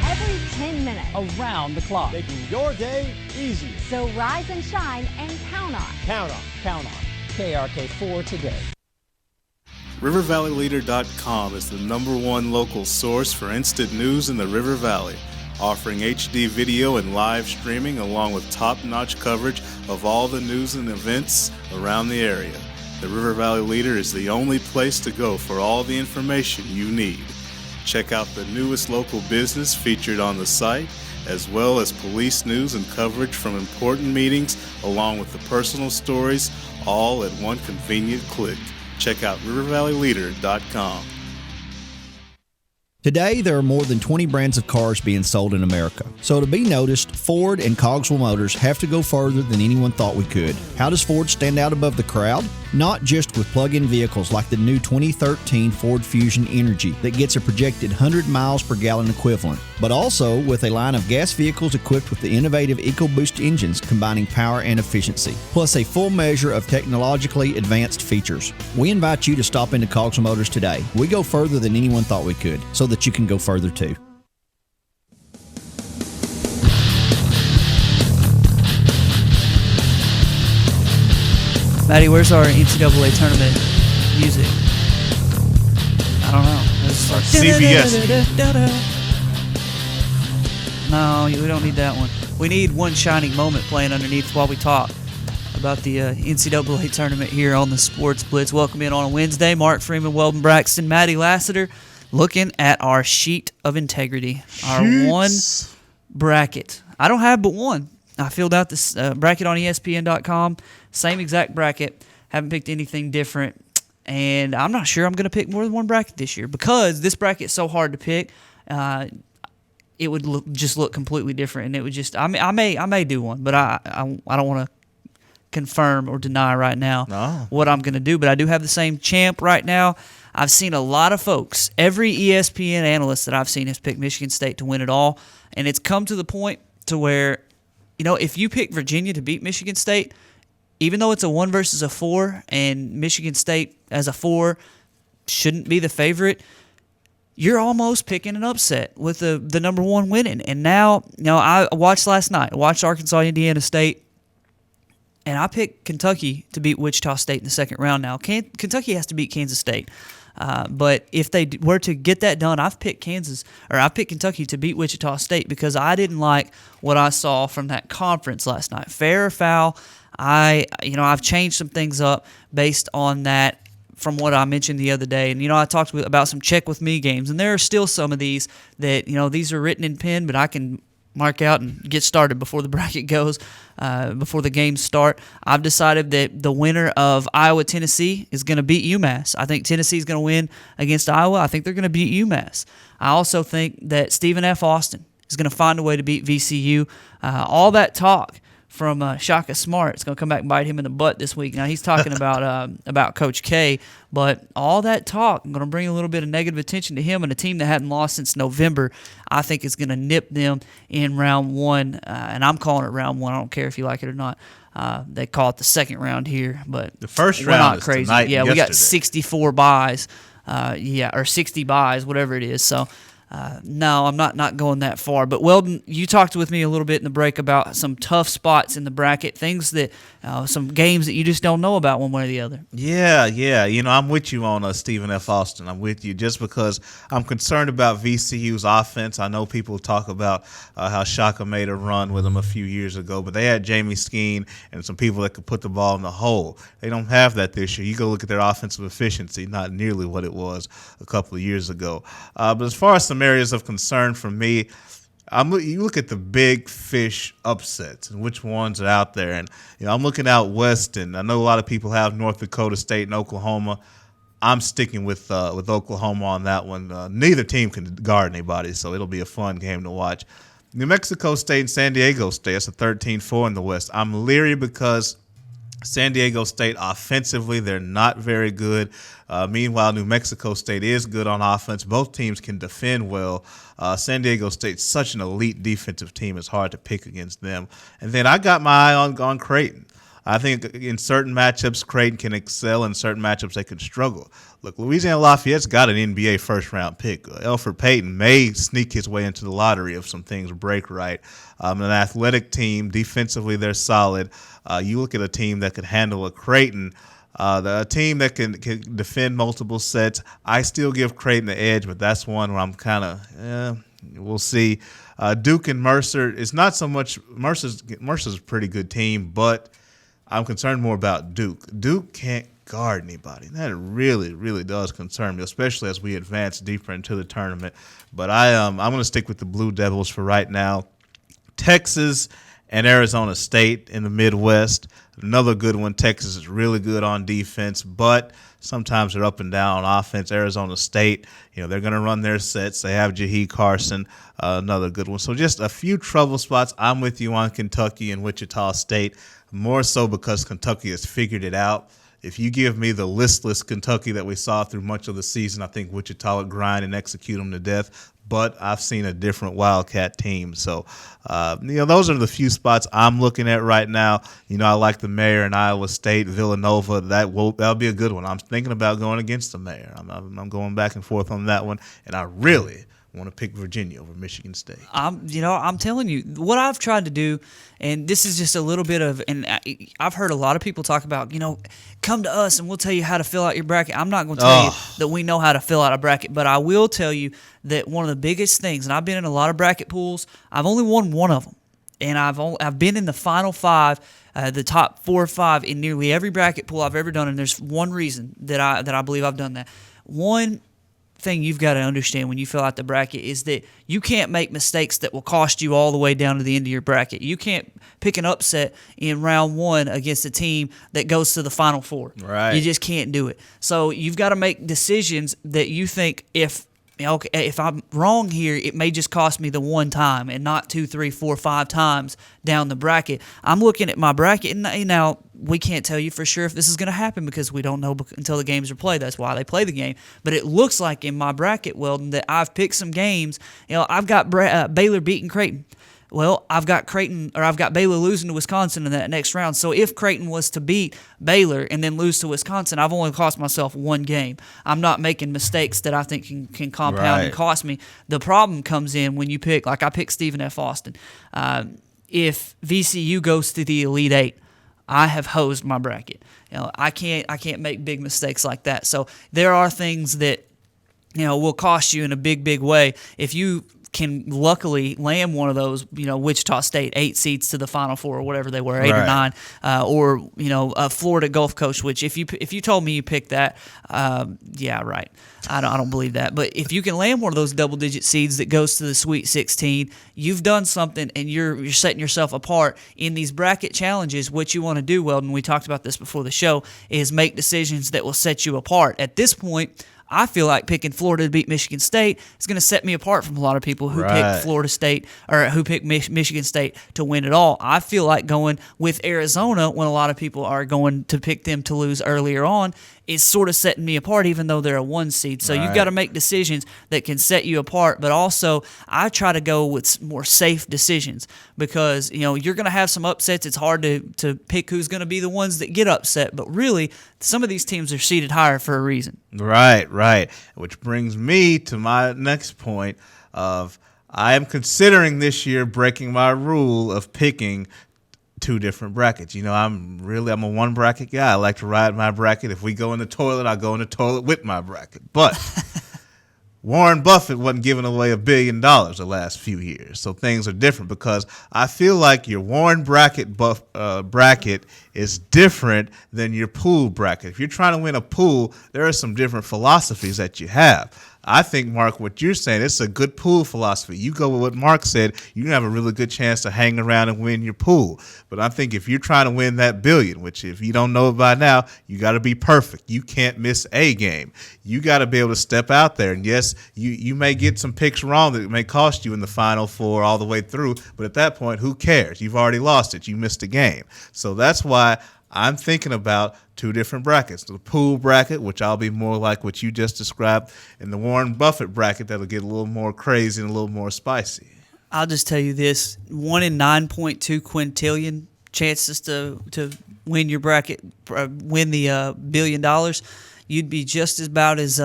Every 10 minutes. Around the clock. Making your day easier. So rise and shine and count on. Count on. Count on KRK4 today. RiverValleyLeader.com is the #1 local source for instant news in the River Valley, offering HD video and live streaming along with top-notch coverage of all the news and events around the area. The River Valley Leader is the only place to go for all the information you need. Check out the newest local business featured on the site, as well as police news and coverage from important meetings, along with the personal stories, all at one convenient click. Check out RiverValleyLeader.com. Today, there are more than 20 brands of cars being sold in America. So to be noticed, Ford and Cogswell Motors have to go further than anyone thought we could. How does Ford stand out above the crowd? Not just with plug-in vehicles like the new 2013 Ford Fusion Energy that gets a projected 100 miles per gallon equivalent, but also with a line of gas vehicles equipped with the innovative EcoBoost engines combining power and efficiency, plus a full measure of technologically advanced features. We invite you to stop into Cogswell Motors today. We go further than anyone thought we could, so that you can go further too. Maddie, where's our NCAA tournament music? I don't know. It's like CBS. No, we don't need that one. We need One Shining Moment playing underneath while we talk about the NCAA tournament here on the Sports Blitz. Welcome in on a Wednesday. Mark Freeman, Weldon Braxton, Maddie Lassiter, looking at our sheet of integrity. Our one bracket. I don't have but one. I filled out this bracket on ESPN.com. Same exact bracket. Haven't picked anything different. And I'm not sure I'm going to pick more than one bracket this year because this bracket's so hard to pick. It would just look completely different, and it would just. I may do one, but I don't want to confirm or deny right now what I'm going to do. But I do have the same champ right now. I've seen a lot of folks. Every ESPN analyst that I've seen has picked Michigan State to win it all, and it's come to the point to where, if you pick Virginia to beat Michigan State, even though it's a 1 versus a 4, and Michigan State as a 4 shouldn't be the favorite, you're almost picking an upset with the number one winning. And now, I watched last night. I watched Arkansas, Indiana State. And I picked Kentucky to beat Wichita State in the second round now. Kentucky has to beat Kansas State. But if they were to get that done, I've picked Kentucky to beat Wichita State because I didn't like what I saw from that conference last night. Fair or foul, I've changed some things up based on that from what I mentioned the other day. And, I talked about some check with me games, and there are still some of these that, these are written in pen, but I can mark out and get started before the bracket goes, before the games start. I've decided that the winner of Iowa-Tennessee is going to beat UMass. I think Tennessee is going to win against Iowa. I think they're going to beat UMass. I also think that Stephen F. Austin is going to find a way to beat VCU. All that talk from Shaka Smart, it's going to come back and bite him in the butt this week. Now, he's talking about Coach K, but all that talk, I'm going to bring a little bit of negative attention to him, and a team that hadn't lost since November, I think is going to nip them in round one, and I'm calling it round one. I don't care if you like it or not. They call it the second round here, but the first we're round not is crazy. tonight. Yeah, and we got yesterday. 64 buys, or 60 buys, whatever it is. So, no, I'm not going that far. But, Weldon, you talked with me a little bit in the break about some tough spots in the bracket, things that some games that you just don't know about one way or the other. Yeah. I'm with you on Stephen F. Austin. I'm with you just because I'm concerned about VCU's offense. I know people talk about how Shaka made a run with them a few years ago, but they had Jamie Skeen and some people that could put the ball in the hole. They don't have that this year. You go look at their offensive efficiency, not nearly what it was a couple of years ago. But as far as some areas of concern for me, you look at the big fish upsets and which ones are out there, and I'm looking out west, and I know a lot of people have North Dakota State and Oklahoma. I'm sticking with Oklahoma on that one. Neither team can guard anybody, so it'll be a fun game to watch. New Mexico State and San Diego State. That's a 13-4 in the West. I'm leery because San Diego State offensively, they're not very good. Meanwhile, New Mexico State is good on offense. Both teams can defend well. San Diego State's such an elite defensive team, it's hard to pick against them. And then I got my eye on Creighton. I think in certain matchups, Creighton can excel. In certain matchups, they can struggle. Look, Louisiana Lafayette's got an NBA first-round pick. Elfrid Payton may sneak his way into the lottery if some things break right. An athletic team. Defensively, they're solid. You look at a team that could handle a Creighton, a team that can defend multiple sets. I still give Creighton the edge, but that's one where I'm kind of, we'll see. Duke and Mercer, it's not so much – Mercer's a pretty good team, but I'm concerned more about Duke. Duke can't guard anybody. That really, really does concern me, especially as we advance deeper into the tournament. But I'm going to stick with the Blue Devils for right now. Texas and Arizona State in the Midwest. Another good one. Texas is really good on defense, but sometimes they're up and down on offense. Arizona State, they're going to run their sets. They have Jahe Carson, another good one. So just a few trouble spots. I'm with you on Kentucky and Wichita State, more so because Kentucky has figured it out. If you give me the listless Kentucky that we saw through much of the season, I think Wichita would grind and execute them to death. But I've seen a different Wildcat team. So, those are the few spots I'm looking at right now. I like the Mayor in Iowa State, Villanova. That'll be a good one. I'm thinking about going against the Mayor. I'm going back and forth on that one. And I really want to pick Virginia over Michigan State. I'm telling you, what I've tried to do, and this is just a little bit of, and I've heard a lot of people talk about, come to us and we'll tell you how to fill out your bracket. I'm not going to tell you that we know how to fill out a bracket, but I will tell you that one of the biggest things, and I've been in a lot of bracket pools, I've only won one of them, and I've been in the final five, the top 4 or 5 in nearly every bracket pool I've ever done, and there's one reason that I believe I've done that. One thing you've got to understand when you fill out the bracket is that you can't make mistakes that will cost you all the way down to the end of your bracket. You can't pick an upset in round 1 against a team that goes to the Final Four. Right. You just can't do it. So you've got to make decisions that you think if I'm wrong here, it may just cost me the one time and not 2, 3, 4, 5 times down the bracket. I'm looking at my bracket, and now we can't tell you for sure if this is going to happen because we don't know until the games are played. That's why they play the game. But it looks like in my bracket, Weldon, that I've picked some games. I've got Baylor beating Creighton. Well, I've got Baylor losing to Wisconsin in that next round. So if Creighton was to beat Baylor and then lose to Wisconsin, I've only cost myself one game. I'm not making mistakes that I think can compound and cost me. The problem comes in when you pick, like I picked Stephen F. Austin. If VCU goes to the Elite Eight, I have hosed my bracket. I can't make big mistakes like that. So there are things that will cost you in a big way. If you can luckily land one of those, Wichita State 8 seeds to the Final Four or whatever they were, 8 or 9, or Florida Gulf Coast. Which if you told me you picked that, yeah, right. I don't believe that. But if you can land one of those double-digit seeds that goes to the Sweet 16, you've done something, and you're setting yourself apart in these bracket challenges. What you want to do, Weldon, we talked about this before the show, is make decisions that will set you apart. At this point, I feel like picking Florida to beat Michigan State is going to set me apart from a lot of people who picked Florida State or who picked Michigan State to win it all. I feel like going with Arizona when a lot of people are going to pick them to lose earlier on is sort of setting me apart, even though they're a 1 seed. So you've got to make decisions that can set you apart. But also, I try to go with more safe decisions because you're going to have some upsets. It's hard to pick who's going to be the ones that get upset. But really, some of these teams are seated higher for a reason. Right. Which brings me to my next point of I am considering this year breaking my rule of picking 2 different brackets. I'm a 1 bracket guy. I like to ride my bracket. If we go in the toilet, I'll go in the toilet with my bracket. But Warren Buffett wasn't giving away $1 billion the last few years. So things are different because I feel like your Warren bracket is different than your pool bracket. If you're trying to win a pool, there are some different philosophies that you have. I think, Mark, what you're saying, it's a good pool philosophy. You go with what Mark said, you have a really good chance to hang around and win your pool. But I think if you're trying to win that billion, which if you don't know it by now, you got to be perfect. You can't miss a game. You got to be able to step out there. And yes, you may get some picks wrong that may cost you in the Final Four all the way through. But at that point, who cares? You've already lost it. You missed a game. So that's why I'm thinking about 2 different brackets. The pool bracket, which I'll be more like what you just described, and the Warren Buffett bracket that'll get a little more crazy and a little more spicy. I'll just tell you this, 1 in 9.2 quintillion chances to win your bracket, win the $1 billion. You'd be just about as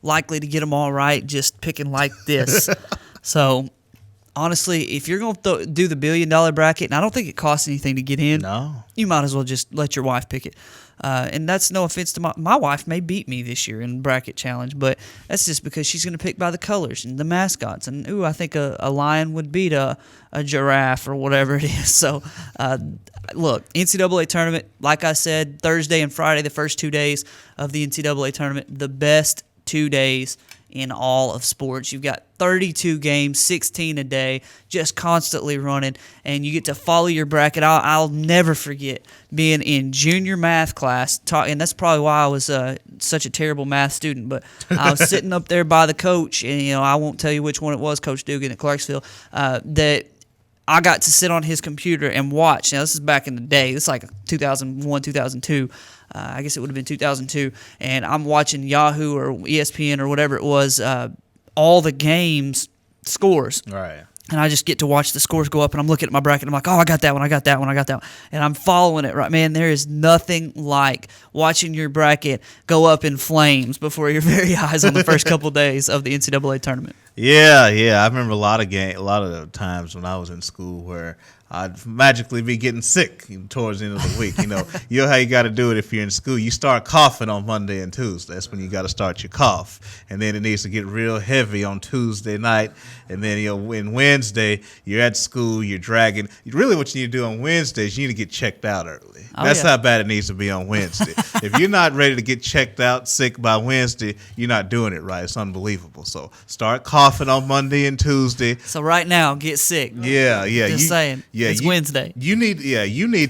likely to get them all right just picking like this. So honestly, if you're going to do the $1 billion bracket, and I don't think it costs anything to get in, you might as well just let your wife pick it. And that's no offense to my wife may beat me this year in bracket challenge, but that's just because she's going to pick by the colors and the mascots. And, I think a lion would beat a giraffe or whatever it is. So, look, NCAA tournament, like I said, Thursday and Friday, the first 2 days of the NCAA tournament, the best 2 days in all of sports. You've got 32 games, 16 a day, just constantly running, and you get to follow your bracket. I'll never forget being in junior math class, and that's probably why I was such a terrible math student, but I was sitting up there by the coach, and I won't tell you which one it was, Coach Dugan at Clarksville, that I got to sit on his computer and watch. Now, this is back in the day. This is like 2001, 2002. I guess it would have been 2002. And I'm watching Yahoo or ESPN or whatever it was, all the games scores. Right. And I just get to watch the scores go up, and I'm looking at my bracket, and I'm like, oh, I got that one, I got that one, I got that one. And I'm following it, right? Man, there is nothing like watching your bracket go up in flames before your very eyes on the first couple days of the NCAA tournament. Yeah. I remember a lot of times when I was in school where I'd magically be getting sick towards the end of the week. You know how you got to do it if you're in school. You start coughing on Monday and Tuesday. That's when you got to start your cough. And then it needs to get real heavy on Tuesday night. And then, in Wednesday, you're at school, you're dragging. Really what you need to do on Wednesdays, you need to get checked out early. That's how bad it needs to be on Wednesday. If you're not ready to get checked out sick by Wednesday, you're not doing it right. It's unbelievable. So start coughing on Monday and Tuesday. So right now, get sick. Yeah. Just saying. Yeah, it's Wednesday. You need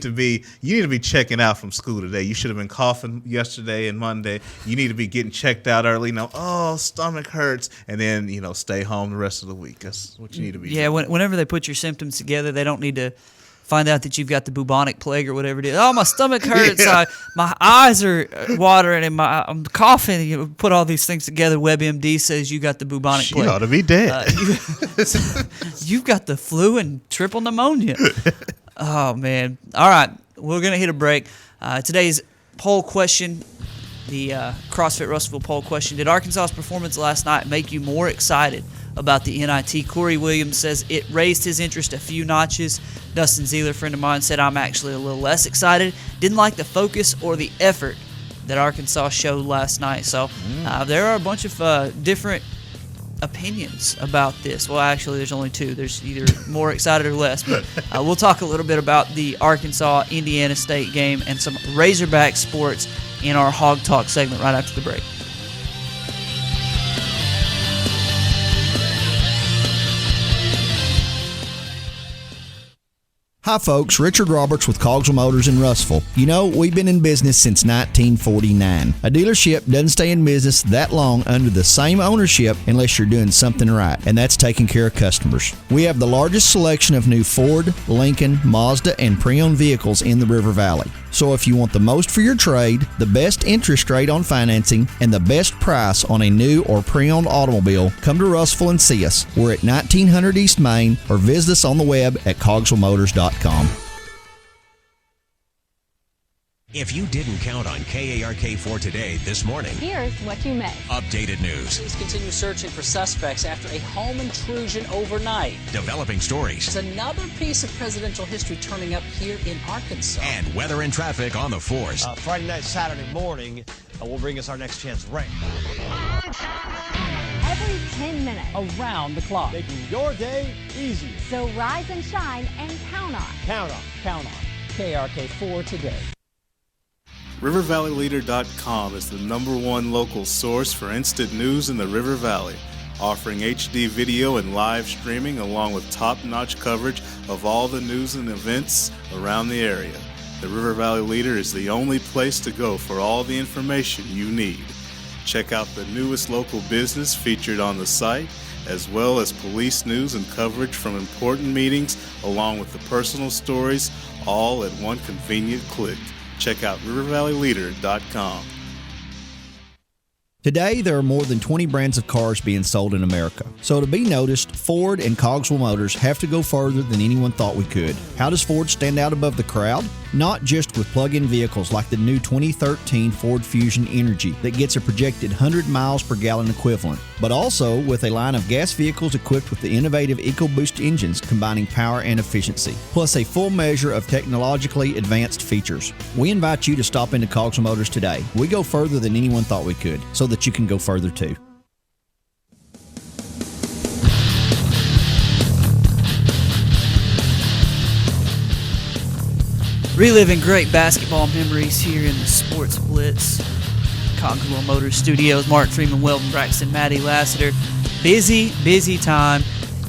to be checking out from school today. You should have been coughing yesterday and Monday. You need to be getting checked out early. Stomach hurts, and then stay home the rest of the week. That's what you need to be. Yeah, whenever they put your symptoms together, they don't need to find out that you've got the bubonic plague or whatever it is. Oh, my stomach hurts. My eyes are watering and I'm coughing. You put all these things together. WebMD says you got the bubonic plague. She ought to be dead. You've got the flu and triple pneumonia. Oh, man. All right. We're going to hit a break. Today's poll question, the CrossFit Russellville poll question: did Arkansas's performance last night make you more excited about the NIT? Corey Williams says it raised his interest a few notches. Dustin Zeeler, a friend of mine, said I'm actually a little less excited. Didn't like the focus or the effort that Arkansas showed last night. So there are a bunch of different opinions about this. Well, actually, there's only two. There's either more excited or less. But we'll talk a little bit about the Arkansas-Indiana State game and some Razorback sports in our Hog Talk segment right after the break. Hi folks, Richard Roberts with Cogswell Motors in Russellville. You know, we've been in business since 1949. A dealership doesn't stay in business that long under the same ownership unless you're doing something right, and that's taking care of customers. We have the largest selection of new Ford, Lincoln, Mazda, and pre-owned vehicles in the River Valley. So if you want the most for your trade, the best interest rate on financing, and the best price on a new or pre-owned automobile, come to Russellville and see us. We're at 1900 East Main, or visit us on the web at cogswellmotors.com. If you didn't count on KARK4 today this morning, Here's what you missed. updated news, Police continue searching for suspects after a home intrusion overnight. developing stories, There's another piece of presidential history turning up here in Arkansas. and weather and traffic on the force. Friday night, Saturday morning will bring us our next chance of rain. Every 10 minutes. Around the clock. Making your day easier. So rise and shine and count on. Count on. Count on KRK4 today. RiverValleyLeader.com is the #1 local source for instant news in the River Valley, offering HD video and live streaming along with top-notch coverage of all the news and events around the area. The River Valley Leader is the only place to go for all the information you need. Check out the newest local business featured on the site, as well as police news and coverage from important meetings, along with the personal stories, all at one convenient click. Check out RiverValleyLeader.com. Today, there are more than 20 brands of cars being sold in America. So to be noticed, Ford and Cogswell Motors have to go further than anyone thought we could. How does Ford stand out above the crowd? Not just with plug-in vehicles like the new 2013 Ford Fusion Energy that gets a projected 100 miles per gallon equivalent, but also with a line of gas vehicles equipped with the innovative EcoBoost engines combining power and efficiency, plus a full measure of technologically advanced features. We invite you to stop into Cogswell Motors today. We go further than anyone thought we could, so that you can go further too. Reliving great basketball memories here in the Sports Blitz. Cogswell Motors Studios. Mark Freeman, Weldon Braxton, Maddie Lassiter. Busy time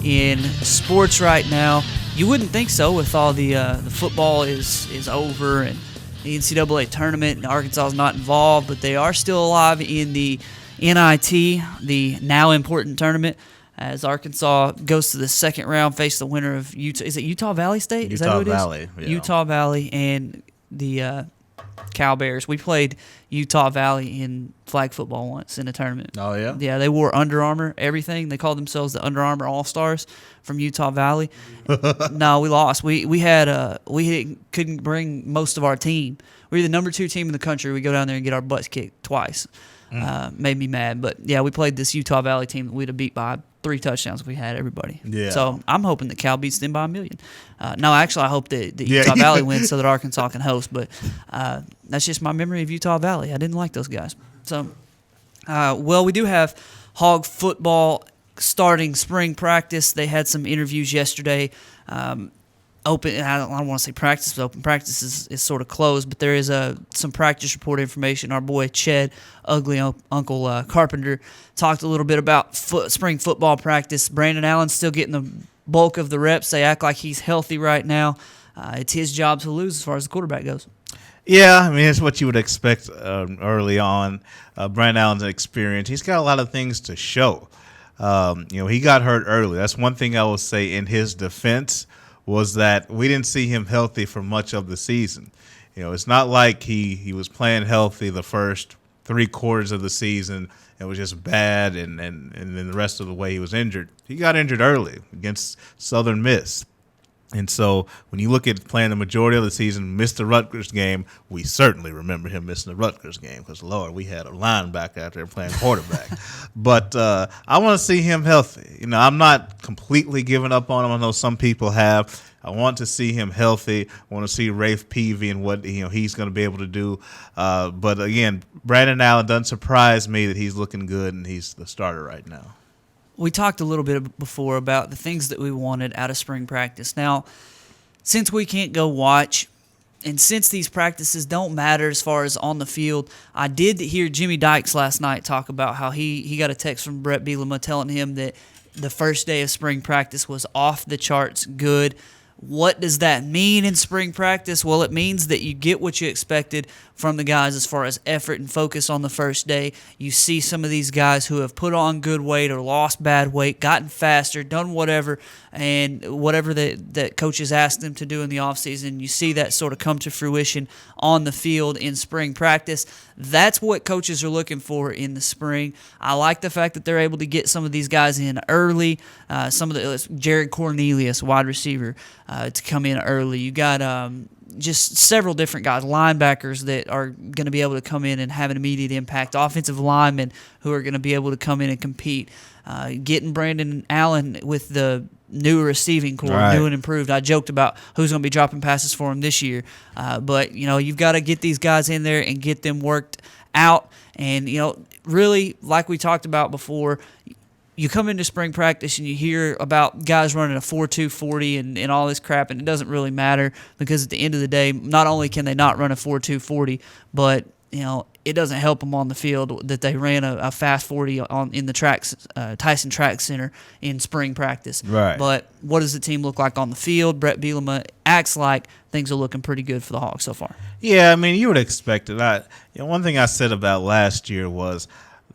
in sports right now. You wouldn't think so with all the football is over and the NCAA tournament and Arkansas is not involved, but they are still alive in the NIT, the now important tournament, as Arkansas goes to the second round, face the winner of Utah. Is it Utah Valley State? Is that who it is? Utah Valley. Yeah. Utah Valley and the Cal Bears. We played Utah Valley in flag football once in a tournament. Oh, yeah? Yeah, they wore Under Armour, everything. They called themselves the Under Armour All-Stars from Utah Valley. No, we lost. We couldn't bring most of our team. We were the number 2 team in the country. We go down there and get our butts kicked twice. Made me mad. But, yeah, we played this Utah Valley team that we'd have beat by 3 touchdowns if we had everybody. Yeah. So I'm hoping that Cal beats them by 1 million. No, actually, I hope that Utah Valley wins so that Arkansas can host. But that's just my memory of Utah Valley. I didn't like those guys. So, well, we do have Hog football starting spring practice. They had some interviews yesterday. Open. I don't want to say practice, but open practice is sort of closed. But there is some practice report information. Our boy Ched, Ugly Uncle Carpenter, talked a little bit about spring football practice. Brandon Allen's still getting the bulk of the reps. They act like he's healthy right now. It's his job to lose as far as the quarterback goes. Yeah, I mean, it's what you would expect early on. Brandon Allen's experience. He's got a lot of things to show. He got hurt early. That's one thing I will say in his defense. was that we didn't see him healthy for much of the season. It's not like he was playing healthy the first 3 quarters of the season and was just bad, and then the rest of the way he was injured. He got injured early against Southern Miss. And so when you look at playing the majority of the season, missed the Rutgers game, we certainly remember him missing the Rutgers game because, Lord, we had a linebacker out there playing quarterback. But I want to see him healthy. I'm not completely giving up on him. I know some people have. I want to see him healthy. I want to see Rafe Peavy and what he's going to be able to do. But, again, Brandon Allen doesn't surprise me that he's looking good and he's the starter right now. We talked a little bit before about the things that we wanted out of spring practice. Now, since we can't go watch, and since these practices don't matter as far as on the field, I did hear Jimmy Dykes last night talk about how he got a text from Brett Bielema telling him that the first day of spring practice was off the charts good. What does that mean in spring practice? Well, it means that you get what you expected from the guys as far as effort and focus on the first day. You see some of these guys who have put on good weight or lost bad weight, gotten faster, done whatever, and whatever that coaches asked them to do in the offseason. You see that sort of come to fruition on the field in spring practice. That's what coaches are looking for in the spring. I like the fact that they're able to get some of these guys in early. Some of the Jared Cornelius, wide receiver, to come in early. You got just several different guys, linebackers that are going to be able to come in and have an immediate impact, offensive linemen who are going to be able to come in and compete. Getting Brandon Allen with the new receiving core, right, new and improved. I joked about who's going to be dropping passes for him this year. But, you've got to get these guys in there and get them worked out. And, really, like we talked about before, you come into spring practice and you hear about guys running a 4.2 40 and all this crap, and it doesn't really matter because at the end of the day, not only can they not run a 4.2 40, but it doesn't help them on the field that they ran a fast 40 in the Tyson Track Center in spring practice. Right. But what does the team look like on the field? Brett Bielema acts like things are looking pretty good for the Hawks so far. Yeah, you would expect it. One thing I said about last year was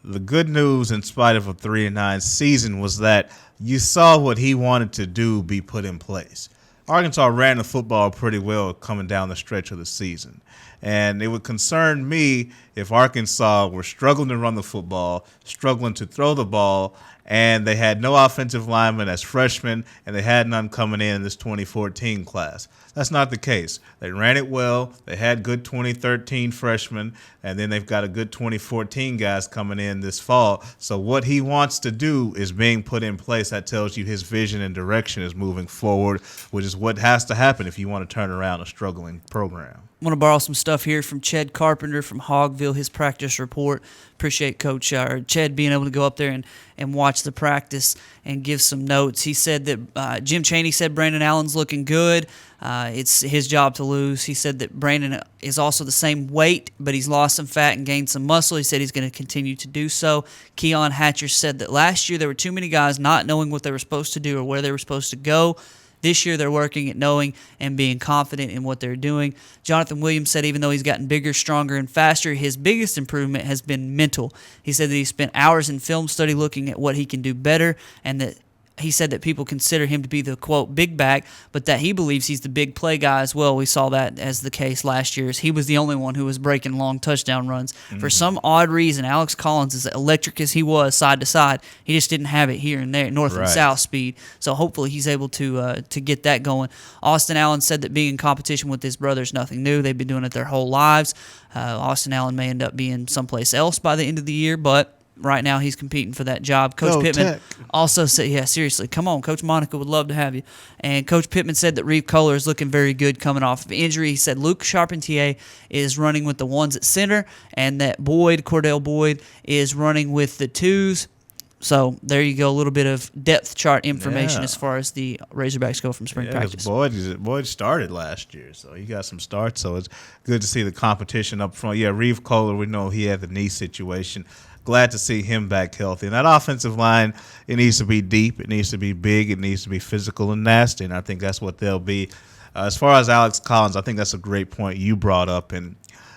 the good news, in spite of a 3-9 season, was that you saw what he wanted to do be put in place. Arkansas ran the football pretty well coming down the stretch of the season. And it would concern me if Arkansas were struggling to run the football, struggling to throw the ball, and they had no offensive linemen as freshmen, and they had none coming in this 2014 class. That's not the case. They ran it well. They had good 2013 freshmen, and then they've got a good 2014 guys coming in this fall. So what he wants to do is being put in place. That tells you his vision and direction is moving forward, which is what has to happen if you want to turn around a struggling program. I want to borrow some stuff here from Ched Carpenter from Hogville, his practice report. Appreciate Coach Ched being able to go up there and watch the practice and give some notes. He said that Jim Chaney said Brandon Allen's looking good. It's his job to lose. He said that Brandon is also the same weight, but he's lost some fat and gained some muscle. He said he's going to continue to do so. Keon Hatcher said that last year there were too many guys not knowing what they were supposed to do or where they were supposed to go. This year they're working at knowing and being confident in what they're doing. Jonathan Williams said even though he's gotten bigger, stronger, and faster, his biggest improvement has been mental. He said that he spent hours in film study looking at what he can do better, and that he said that people consider him to be the, quote, big back, but that he believes he's the big play guy as well. We saw that as the case last year. He was the only one who was breaking long touchdown runs. Mm-hmm. For some odd reason, Alex Collins, as electric as he was side to side, he just didn't have it here and there, north and south speed. So hopefully he's able to get that going. Austin Allen said that being in competition with his brother is nothing new. They've been doing it their whole lives. Austin Allen may end up being someplace else by the end of the year, but right now he's competing for that job. Coach Pittman also said, yeah, seriously, come on. Coach Monica would love to have you. And Coach Pittman said that Reeve Kohler is looking very good coming off of injury. He said Luke Charpentier is running with the ones at center and that Cordell Boyd, is running with the twos. So there you go, a little bit of depth chart information as far as the Razorbacks go from spring practice. Boyd started last year, so he got some starts. So it's good to see the competition up front. Yeah, Reeve Kohler, we know he had the knee situation. Glad to see him back healthy. And that offensive line, it needs to be deep, it needs to be big, it needs to be physical and nasty, and I think that's what they'll be. As far as Alex Collins, I think that's a great point you brought up. And,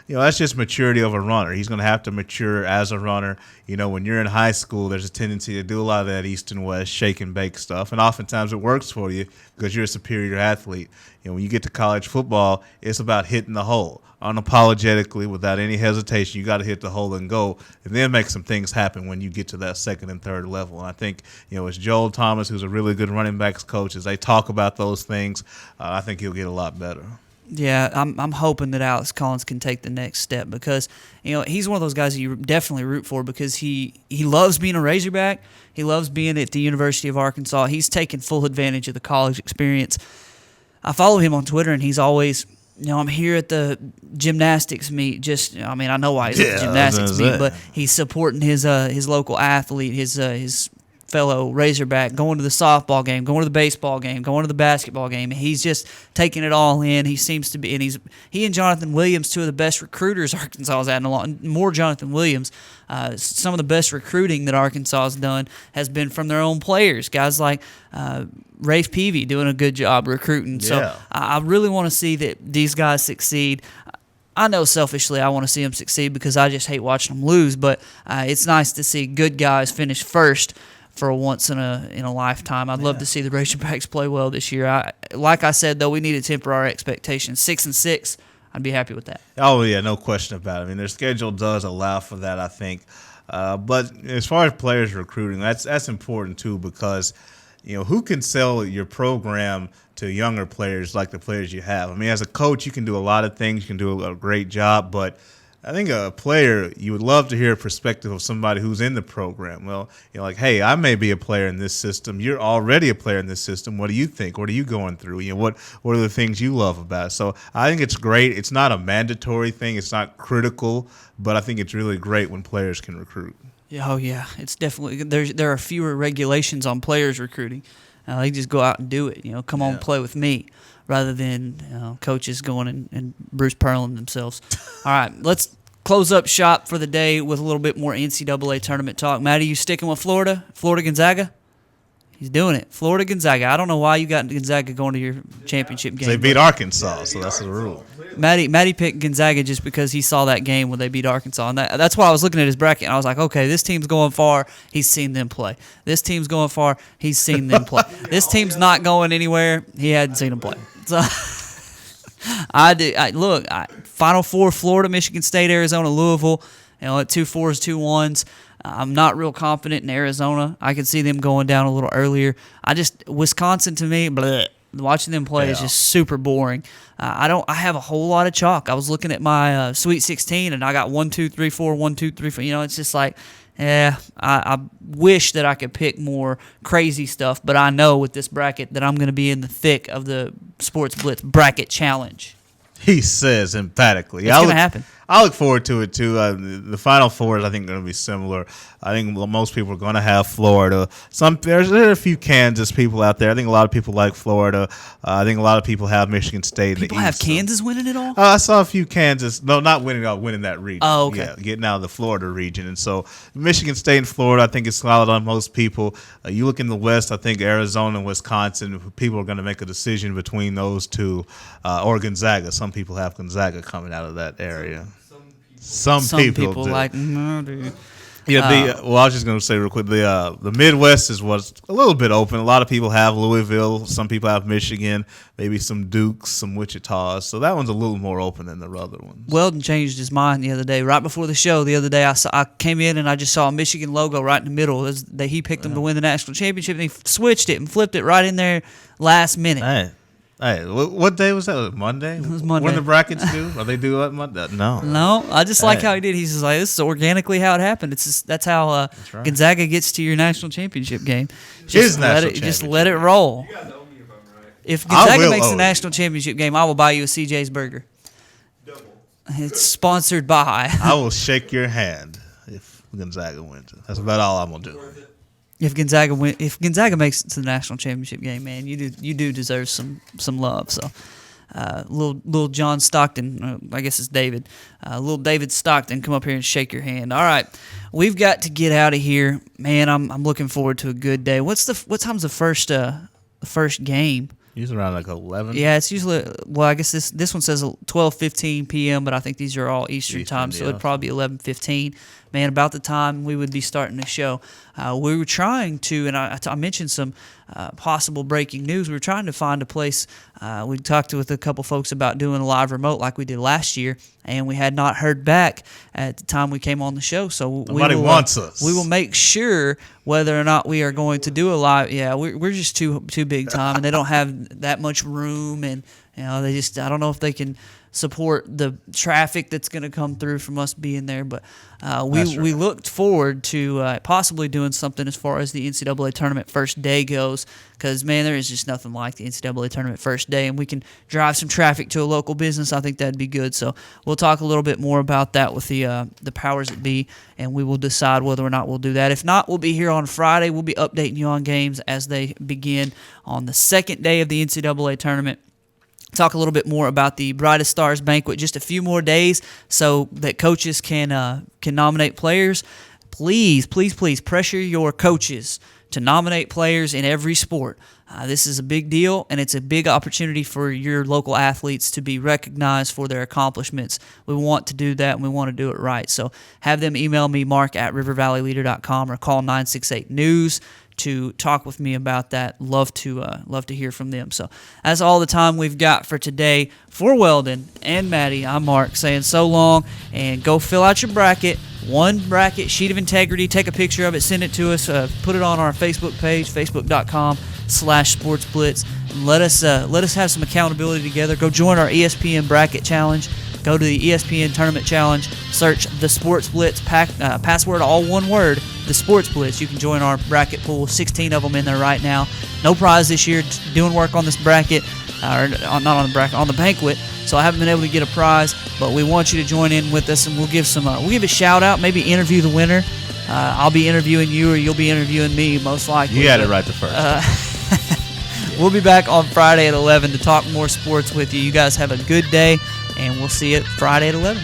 that's just maturity of a runner. He's going to have to mature as a runner. When you're in high school, there's a tendency to do a lot of that east and west, shake and bake stuff, and oftentimes it works for you because you're a superior athlete. When you get to college football, it's about hitting the hole unapologetically, without any hesitation. You got to hit the hole and go, and then make some things happen when you get to that second and third level. And I think, it's Joel Thomas, who's a really good running backs coach, as they talk about those things, I think he'll get a lot better. Yeah, I'm hoping that Alex Collins can take the next step because, he's one of those guys that you definitely root for because he loves being a Razorback. He loves being at the University of Arkansas. He's taken full advantage of the college experience. I follow him on Twitter, and he's always, I'm here at the gymnastics meet. I know why he's at the gymnastics meet, but he's supporting his local athlete, his fellow Razorback, going to the softball game, going to the baseball game, going to the basketball game. He's just taking it all in. He seems to be, and he and Jonathan Williams, two of the best recruiters Arkansas has had in a long. More Jonathan Williams. Some of the best recruiting that Arkansas has done has been from their own players. Guys like Rafe Peavy doing a good job recruiting. Yeah. So I really want to see that these guys succeed. I know selfishly I want to see them succeed because I just hate watching them lose, but it's nice to see good guys finish first for once in a lifetime. I'd love to see the Razorbacks play well this year. Like I said, though, we need to temper our expectations. 6-6, I'd be happy with that. Oh, yeah, no question about it. I mean, their schedule does allow for that, I think. But as far as players recruiting, that's important, too, because, who can sell your program to younger players like the players you have? I mean, as a coach, you can do a lot of things. You can do a great job, but I think a player, you would love to hear a perspective of somebody who's in the program. Well, like, hey, I may be a player in this system. You're already a player in this system. What do you think? What are you going through? What are the things you love about it? So I think it's great. It's not a mandatory thing. It's not critical, but I think it's really great when players can recruit. Oh, yeah. It's definitely – there are fewer regulations on players recruiting. They just go out and do it. Come on, play with me, rather than coaches going and Bruce Pearling themselves. All right, let's close up shop for the day with a little bit more NCAA tournament talk. Maddie, you sticking with Florida? Florida Gonzaga? He's doing it. Florida Gonzaga. I don't know why you got Gonzaga going to your championship game. They beat Arkansas, so that's the rule. Maddie picked Gonzaga just because he saw that game when they beat Arkansas, and that's why I was looking at his bracket, and I was like, okay, this team's going far. He's seen them play. This team's going far. He's seen them play. This team's not going anywhere. He hadn't seen them play. So look, Final Four: Florida, Michigan State, Arizona, Louisville. At 2 4s, 2 1s. I'm not real confident in Arizona. I could see them going down a little earlier. Wisconsin to me, bleh, watching them play is just super boring. I have a whole lot of chalk. I was looking at my Sweet 16 and I got 1 2 3 4, 1 2 3 4. It's just like, I wish that I could pick more crazy stuff, but I know with this bracket that I'm going to be in the thick of the Sports Blitz bracket challenge. He says emphatically. It's going to happen. I look forward to it, too. The Final Four is, I think, going to be similar. I think most people are going to have Florida. There are a few Kansas people out there. I think a lot of people like Florida. I think a lot of people have Michigan State. People have Kansas winning it all? I saw a few Kansas. No, not winning it all, winning that region. Oh, okay. Yeah, getting out of the Florida region. And so Michigan State and Florida, I think it's solid on most people. You look in the West, I think Arizona and Wisconsin, people are going to make a decision between those two, or Gonzaga. Some people have Gonzaga coming out of that area. Some people do. Like, no, dude. Yeah, I was just going to say real quick, the Midwest is what's a little bit open. A lot of people have Louisville. Some people have Michigan, maybe some Dukes, some Wichitas. So that one's a little more open than the other ones. Weldon changed his mind the other day. Right before the show the other day, I came in and I just saw a Michigan logo right in the middle. He picked them to win the national championship, and he switched it and flipped it right in there last minute. Hey, what day was that? Was it Monday? It was Monday. When the brackets do? Are they do that Monday? No. No, I just like how he did. He's just like, this is organically how it happened. That's how right. Gonzaga gets to your national championship game. Just let it roll. You guys owe me if I'm right. If Gonzaga makes the national championship game, I will buy you a CJ's Burger. Double. It's sponsored by. I will shake your hand if Gonzaga wins it. That's about all I'm gonna do. If Gonzaga makes it to the national championship game, man, you do deserve some love. So, little John Stockton, I guess it's David, little David Stockton, come up here and shake your hand. All right, we've got to get out of here, man. I'm looking forward to a good day. What time's the first game? Usually around like 11. Yeah, it's usually, well, I guess this one says 12:15 p.m., but I think these are all Eastern time, so it'd probably be 11:15. Man, about the time we would be starting the show. We were trying to, and I mentioned some possible breaking news. We were trying to find a place. We talked with a couple folks about doing a live remote like we did last year, and we had not heard back at the time we came on the show. So Nobody wants us. We will make sure whether or not we are going to do a live. Yeah, we're just too big time, and they don't have that much room, and they just, I don't know if they can support the traffic that's going to come through from us being there, but we looked forward to possibly doing something as far as the NCAA tournament first day goes, because, man, there is just nothing like the NCAA tournament first day, and we can drive some traffic to a local business. I think that'd be good, so we'll talk a little bit more about that with the powers that be, and we will decide whether or not we'll do that. If not, we'll be here on Friday. We'll be updating you on games as they begin on the second day of the NCAA tournament. Talk a little bit more about the Brightest Stars Banquet, just a few more days so that coaches can nominate players. Please, please, please pressure your coaches to nominate players in every sport. This is a big deal, and it's a big opportunity for your local athletes to be recognized for their accomplishments. We want to do that, and we want to do it right. So have them email me, mark@rivervalleyleader.com, or call 968-NEWS. to talk with me about that. Love to hear from them. So that's all the time we've got for today. For Weldon and Maddie, I'm Mark saying so long, and go fill out your bracket. One bracket, sheet of integrity. Take a picture of it, send it to us, put it on our Facebook page, facebook.com/sportsblitz. And let us have some accountability together. Go join our ESPN bracket challenge. Go to the ESPN Tournament Challenge, search the Sports Blitz, password all one word, the Sports Blitz. You can join our bracket pool, 16 of them in there right now. No prize this year, doing work on this bracket, or not on the bracket, on the banquet, so I haven't been able to get a prize, but we want you to join in with us, and we'll give a shout out, maybe interview the winner. I'll be interviewing you, or you'll be interviewing me, most likely. You had it right the first time. We'll be back on Friday at 11 to talk more sports with you. You guys have a good day, and we'll see you Friday at 11.